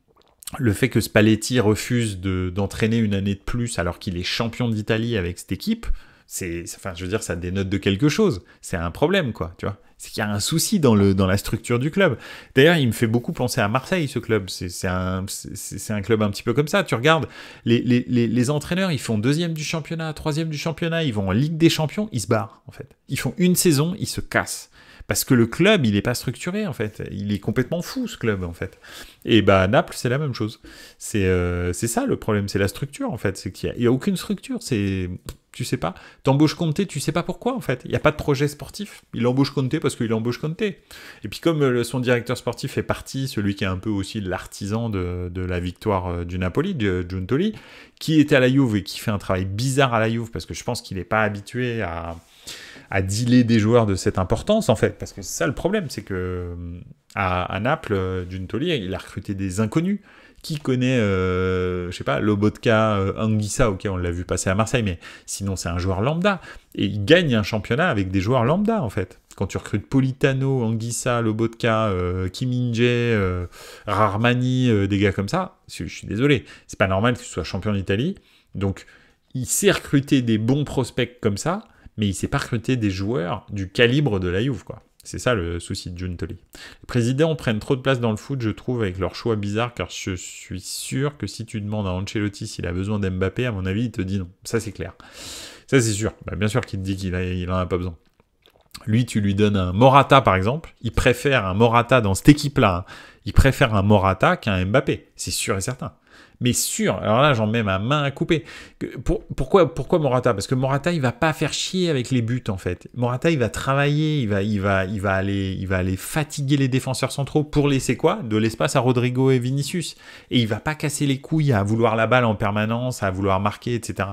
Spalletti refuse d'entraîner une année de plus alors qu'il est champion d'Italie avec cette équipe, enfin, je veux dire, ça dénote de quelque chose. C'est un problème, quoi, tu vois. C'est qu'il y a un souci dans la structure du club. D'ailleurs, il me fait beaucoup penser à Marseille, ce club. C'est un club un petit peu comme ça. Tu regardes, les entraîneurs, ils font 2e du championnat, 3e du championnat, ils vont en Ligue des Champions, ils se barrent, en fait. Ils font une saison, ils se cassent. Parce que le club, il n'est pas structuré, en fait. Il est complètement fou, ce club, en fait. Et bah, Naples, c'est la même chose. C'est ça, le problème. C'est la structure, en fait. C'est qu'il n'y a aucune structure. Tu sais pas. T'embauches Conte, tu sais pas pourquoi, en fait. Il n'y a pas de projet sportif. Il embauche Conte parce qu'il embauche Conte. Et puis, comme son directeur sportif est parti, celui qui est un peu aussi l'artisan de la victoire du Napoli, de Giuntoli, qui était à la Juve et qui fait un travail bizarre à la Juve, parce que je pense qu'il n'est pas habitué à dealer des joueurs de cette importance, en fait. Parce que c'est ça le problème, c'est que à Naples, Giuntoli, il a recruté des inconnus. Qui connaît, je sais pas, Lobotka, Anguissa, ok, on l'a vu passer à Marseille, mais sinon c'est un joueur lambda. Et il gagne un championnat avec des joueurs lambda, en fait. Quand tu recrutes Politano, Anguissa, Lobotka, Kim Min-jae, Rarmani, des gars comme ça, je suis désolé, c'est pas normal que tu sois champion d'Italie. Donc, il sait recruter des bons prospects comme ça, mais il sait pas recruter des joueurs du calibre de la Juve, quoi. C'est ça le souci de Giuntoli. Les présidents prennent trop de place dans le foot, je trouve, avec leurs choix bizarres, car je suis sûr que si tu demandes à Ancelotti s'il a besoin d'Mbappé, à mon avis, il te dit non. Ça, c'est clair. Ça, c'est sûr. Bah, bien sûr qu'il te dit qu'il en a pas besoin. Lui, tu lui donnes un Morata, par exemple. Il préfère un Morata dans cette équipe-là. Hein. Il préfère un Morata qu'un Mbappé. C'est sûr et certain. Mais sûr, alors là j'en mets ma main à couper. Pourquoi Morata? Parce que Morata il va pas faire chier avec les buts en fait. Morata il va travailler, il va aller fatiguer les défenseurs centraux pour laisser quoi? De l'espace à Rodrigo et Vinicius. Et il va pas casser les couilles à vouloir la balle en permanence, à vouloir marquer, etc.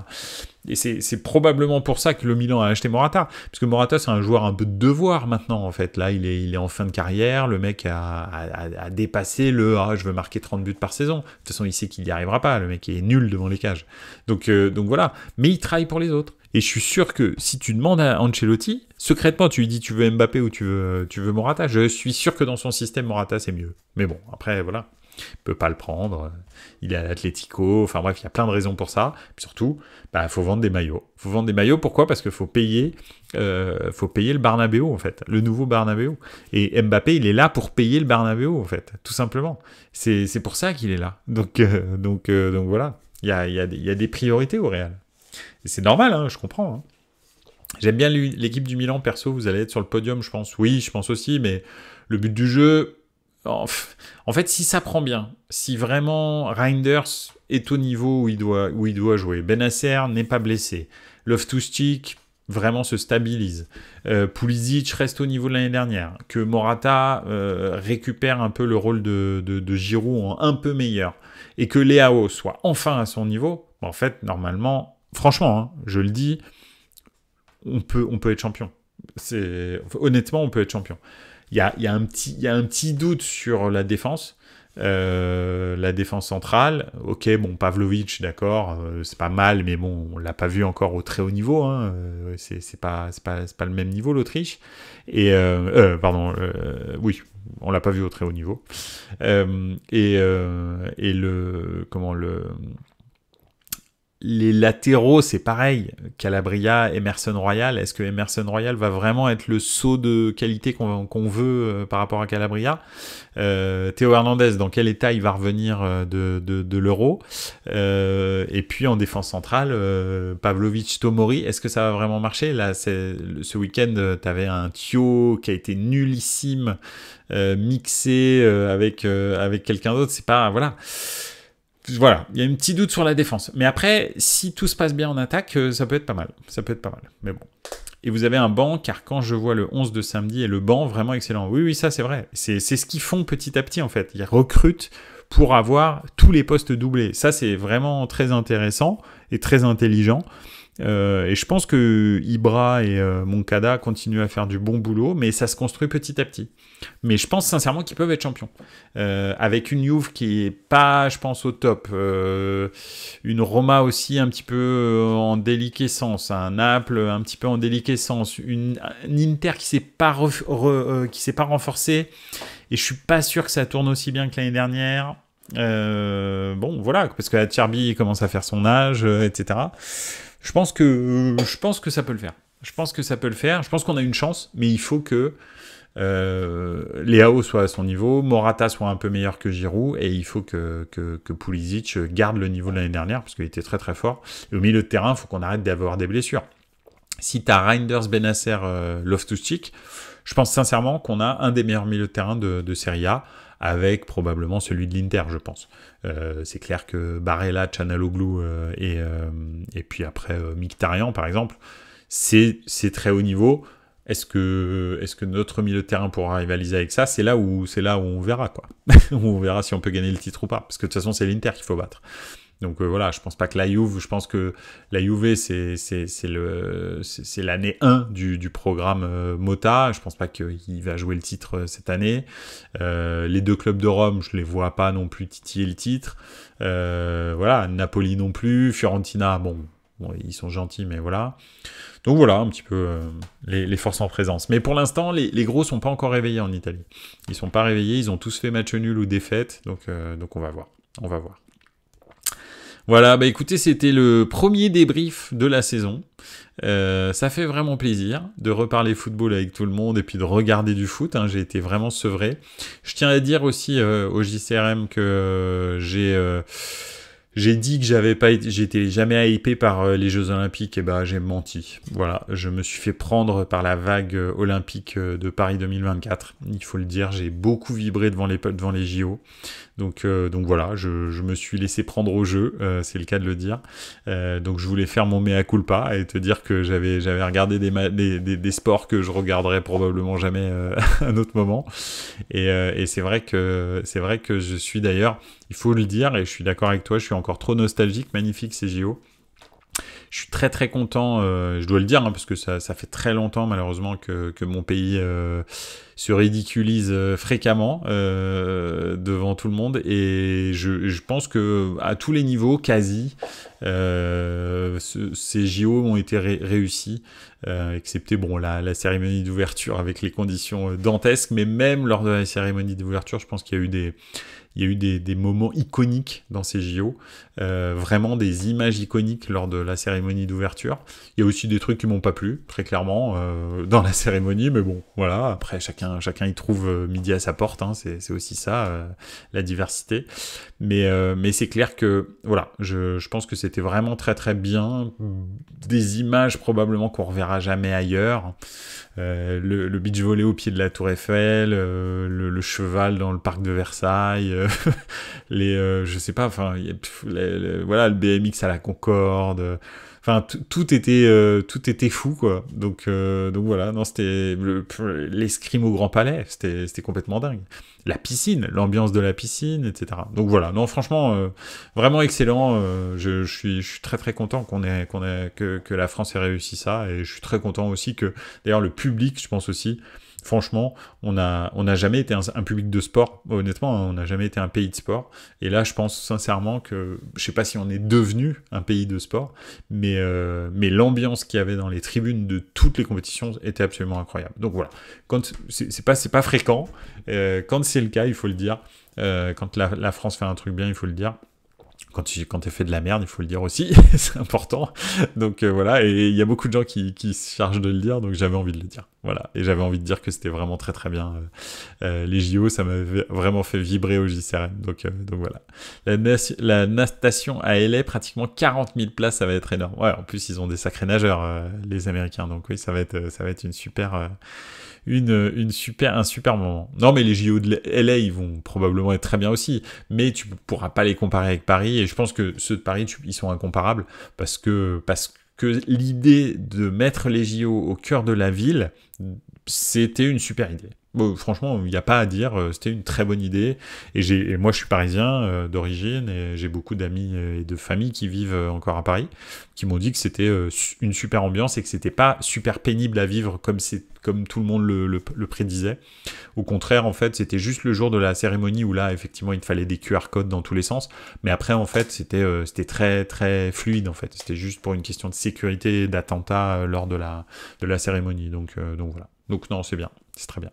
Et c'est probablement pour ça que le Milan a acheté Morata. Parce que Morata, c'est un joueur un peu de devoir maintenant, en fait. Là, il est en fin de carrière. Le mec a dépassé je veux marquer 30 buts par saison. De toute façon, il sait qu'il n'y arrivera pas. Le mec est nul devant les cages. Donc voilà. Mais il travaille pour les autres. Et je suis sûr que si tu demandes à Ancelotti, secrètement, tu lui dis tu veux Mbappé ou tu veux Morata, je suis sûr que dans son système, Morata, c'est mieux. Mais bon, après, voilà. peut pas le prendre. Il est à l'Atlético. Enfin bref, il y a plein de raisons pour ça. Puis surtout, faut vendre des maillots. Faut vendre des maillots. Pourquoi ? Parce qu'il faut payer le Bernabéu, en fait. Le nouveau Bernabéu. Et Mbappé, il est là pour payer le Bernabéu, en fait. Tout simplement. C'est pour ça qu'il est là. Donc voilà. Il y a des priorités au Real. Et c'est normal, hein, je comprends. Hein. J'aime bien l'équipe du Milan, perso, vous allez être sur le podium, je pense. Oui, je pense aussi, mais le but du jeu... En fait, si ça prend bien, si vraiment Reinders est au niveau où il doit jouer, Benacer n'est pas blessé, Loftus-Cheek vraiment se stabilise, Pulisic reste au niveau de l'année dernière, que Morata récupère un peu le rôle de Giroud en un peu meilleur, et que Leao soit enfin à son niveau, en fait, normalement, franchement, hein, je le dis, on peut être champion. Honnêtement, on peut être champion. Il y a un petit doute sur la défense centrale. Ok, bon, Pavlovic, d'accord, c'est pas mal, mais bon, on l'a pas vu encore au très haut niveau. Hein, c'est pas le même niveau, l'Autriche. Et oui, on l'a pas vu au très haut niveau. Les latéraux, c'est pareil. Calabria, Emerson Royal. Est-ce que Emerson Royal va vraiment être le saut de qualité qu'on veut par rapport à Calabria ? Théo Hernandez, dans quel état il va revenir de l'Euro ? Et puis en défense centrale, Pavlovic, Tomori. Est-ce que ça va vraiment marcher ? Là, ce week-end, t'avais un Thio qui a été nullissime, mixé avec quelqu'un d'autre. C'est pas... Voilà. Voilà, il y a un petit doute sur la défense. Mais après, si tout se passe bien en attaque, ça peut être pas mal. Ça peut être pas mal, mais bon. Et vous avez un banc, car quand je vois le 11 de samedi et le banc, vraiment excellent. Oui, ça c'est vrai. C'est ce qu'ils font petit à petit en fait. Ils recrutent pour avoir tous les postes doublés. Ça c'est vraiment très intéressant et très intelligent. Et je pense que Ibra et Moncada continuent à faire du bon boulot, mais ça se construit petit à petit. Mais je pense sincèrement qu'ils peuvent être champions. Avec une Juve qui est pas, je pense, au top. Une Roma aussi un petit peu en déliquescence. Un Naples un petit peu en déliquescence. Un Inter qui s'est pas renforcé. Et je suis pas sûr que ça tourne aussi bien que l'année dernière. Bon, voilà, parce que Acerbi commence à faire son âge, etc. Je pense que ça peut le faire. Je pense qu'on a une chance, mais il faut que Leao soit à son niveau, Morata soit un peu meilleur que Giroud, et il faut que Pulisic garde le niveau de l'année dernière, parce qu'il était très très fort. Et au milieu de terrain, il faut qu'on arrête d'avoir des blessures. Si tu as Reinders, Benacer, Loftus-Cheek, je pense sincèrement qu'on a un des meilleurs milieux de terrain de Serie A, avec probablement celui de l'Inter, je pense. C'est clair que Barella, Çalhanoğlu et puis après Mkhitaryan, par exemple, c'est très haut niveau. Est-ce que notre milieu de terrain pourra rivaliser avec ça ? C'est là où on verra, quoi. On verra si on peut gagner le titre ou pas. Parce que de toute façon, c'est l'Inter qu'il faut battre. Donc voilà, je pense pas que la Juve, je pense que la Juve c'est l'année 1 du programme Motta. Je pense pas qu'il va jouer le titre cette année. Les deux clubs de Rome, je les vois pas non plus titiller le titre. Voilà, Napoli non plus, Fiorentina, bon, ils sont gentils, mais voilà. Donc voilà, un petit peu les forces en présence. Mais pour l'instant, les gros sont pas encore réveillés en Italie. Ils sont pas réveillés, ils ont tous fait match nul ou défaite, donc on va voir. On va voir. Voilà, bah écoutez, c'était le premier débrief de la saison. Ça fait vraiment plaisir de reparler football avec tout le monde et puis de regarder du foot. Hein. J'ai été vraiment sevré. Je tiens à dire aussi au JCRM que j'ai dit que j'étais jamais hypé par les Jeux Olympiques, et bah j'ai menti. Voilà, je me suis fait prendre par la vague olympique de Paris 2024. Il faut le dire, j'ai beaucoup vibré devant les JO. Donc voilà, je me suis laissé prendre au jeu, c'est le cas de le dire. Donc je voulais faire mon mea culpa et te dire que j'avais regardé des sports que je regarderai probablement jamais à un autre moment. Et c'est vrai que je suis d'ailleurs, il faut le dire, et je suis d'accord avec toi, je suis encore trop nostalgique, magnifique ces JO. Je suis très très content, je dois le dire, hein, parce que ça fait très longtemps malheureusement que mon pays se ridiculise fréquemment devant tout le monde, et je pense que à tous les niveaux, quasi, ces JO ont été réussis, excepté la cérémonie d'ouverture avec les conditions dantesques, mais même lors de la cérémonie d'ouverture, je pense qu'il y a eu il y a eu des moments iconiques dans ces JO, vraiment des images iconiques lors de la cérémonie d'ouverture. Il y a aussi des trucs qui m'ont pas plu, très clairement, dans la cérémonie, mais bon, voilà, après chacun y trouve midi à sa porte, hein, c'est aussi ça, la diversité. Mais c'est clair que, voilà, je pense que c'était vraiment très très bien, des images probablement qu'on reverra jamais ailleurs, le beach volley au pied de la Tour Eiffel, le cheval dans le parc de Versailles, je sais pas, enfin, voilà, le BMX à la Concorde, enfin, tout était fou, quoi. Donc voilà, non, c'était l'escrime au Grand Palais, c'était complètement dingue. La piscine, l'ambiance de la piscine, etc. Donc voilà, non, franchement, vraiment excellent. Je suis très très content que la France ait réussi ça, et je suis très content aussi que, d'ailleurs, le public, je pense aussi. Franchement, on n'a jamais été un public de sport, honnêtement, on n'a jamais été un pays de sport. Et là, je pense sincèrement que, je sais pas si on est devenu un pays de sport, mais l'ambiance qu'il y avait dans les tribunes de toutes les compétitions était absolument incroyable. Donc voilà, quand c'est pas fréquent, quand c'est le cas, il faut le dire. Quand la France fait un truc bien, il faut le dire. Quand tu fais de la merde, il faut le dire aussi, c'est important. Donc voilà, et il y a beaucoup de gens qui se chargent de le dire, donc j'avais envie de le dire. Voilà, et j'avais envie de dire que c'était vraiment très très bien. Les JO, ça m'avait vraiment fait vibrer au JCRM, donc voilà. La natation à LA, pratiquement 40 000 places, ça va être énorme. Ouais, en plus ils ont des sacrés nageurs, les Américains, donc oui, ça va être une super... un super moment. Non, mais les JO de LA, ils vont probablement être très bien aussi, mais tu pourras pas les comparer avec Paris, et je pense que ceux de Paris, ils sont incomparables, parce que l'idée de mettre les JO au cœur de la ville, c'était une super idée. Bon, franchement, il n'y a pas à dire, c'était une très bonne idée. Et moi, je suis parisien d'origine, et j'ai beaucoup d'amis et de familles qui vivent encore à Paris, qui m'ont dit que c'était une super ambiance et que c'était pas super pénible à vivre comme tout le monde le prédisait. Au contraire, en fait, c'était juste le jour de la cérémonie où là, effectivement, il te fallait des QR codes dans tous les sens. Mais après, en fait, c'était très très fluide. En fait, c'était juste pour une question de sécurité, d'attentat lors de la cérémonie. Donc voilà. Donc non, c'est bien, c'est très bien.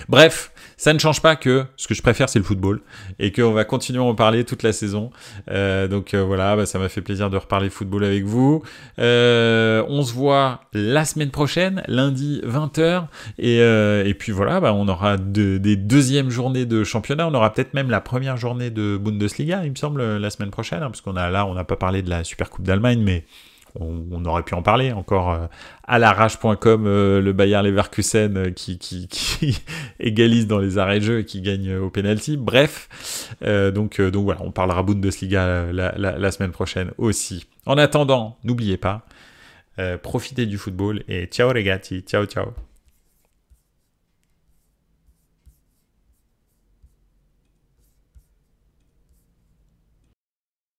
Bref, ça ne change pas que ce que je préfère, c'est le football, et qu'on va continuer à en parler toute la saison. Voilà, ça m'a fait plaisir de reparler football avec vous. On se voit la semaine prochaine, lundi 20h, et puis voilà, on aura des deuxièmes journées de championnat. On aura peut-être même la première journée de Bundesliga, il me semble, la semaine prochaine, hein, parce qu'on n'a pas parlé de la Super Coupe d'Allemagne, mais on aurait pu en parler encore à l'arrache.com, le Bayer Leverkusen qui égalise dans les arrêts de jeu et qui gagne au penalty. Bref, donc voilà, on parlera Bundesliga la semaine prochaine aussi. En attendant, n'oubliez pas, profitez du football et ciao les gars, ciao ciao.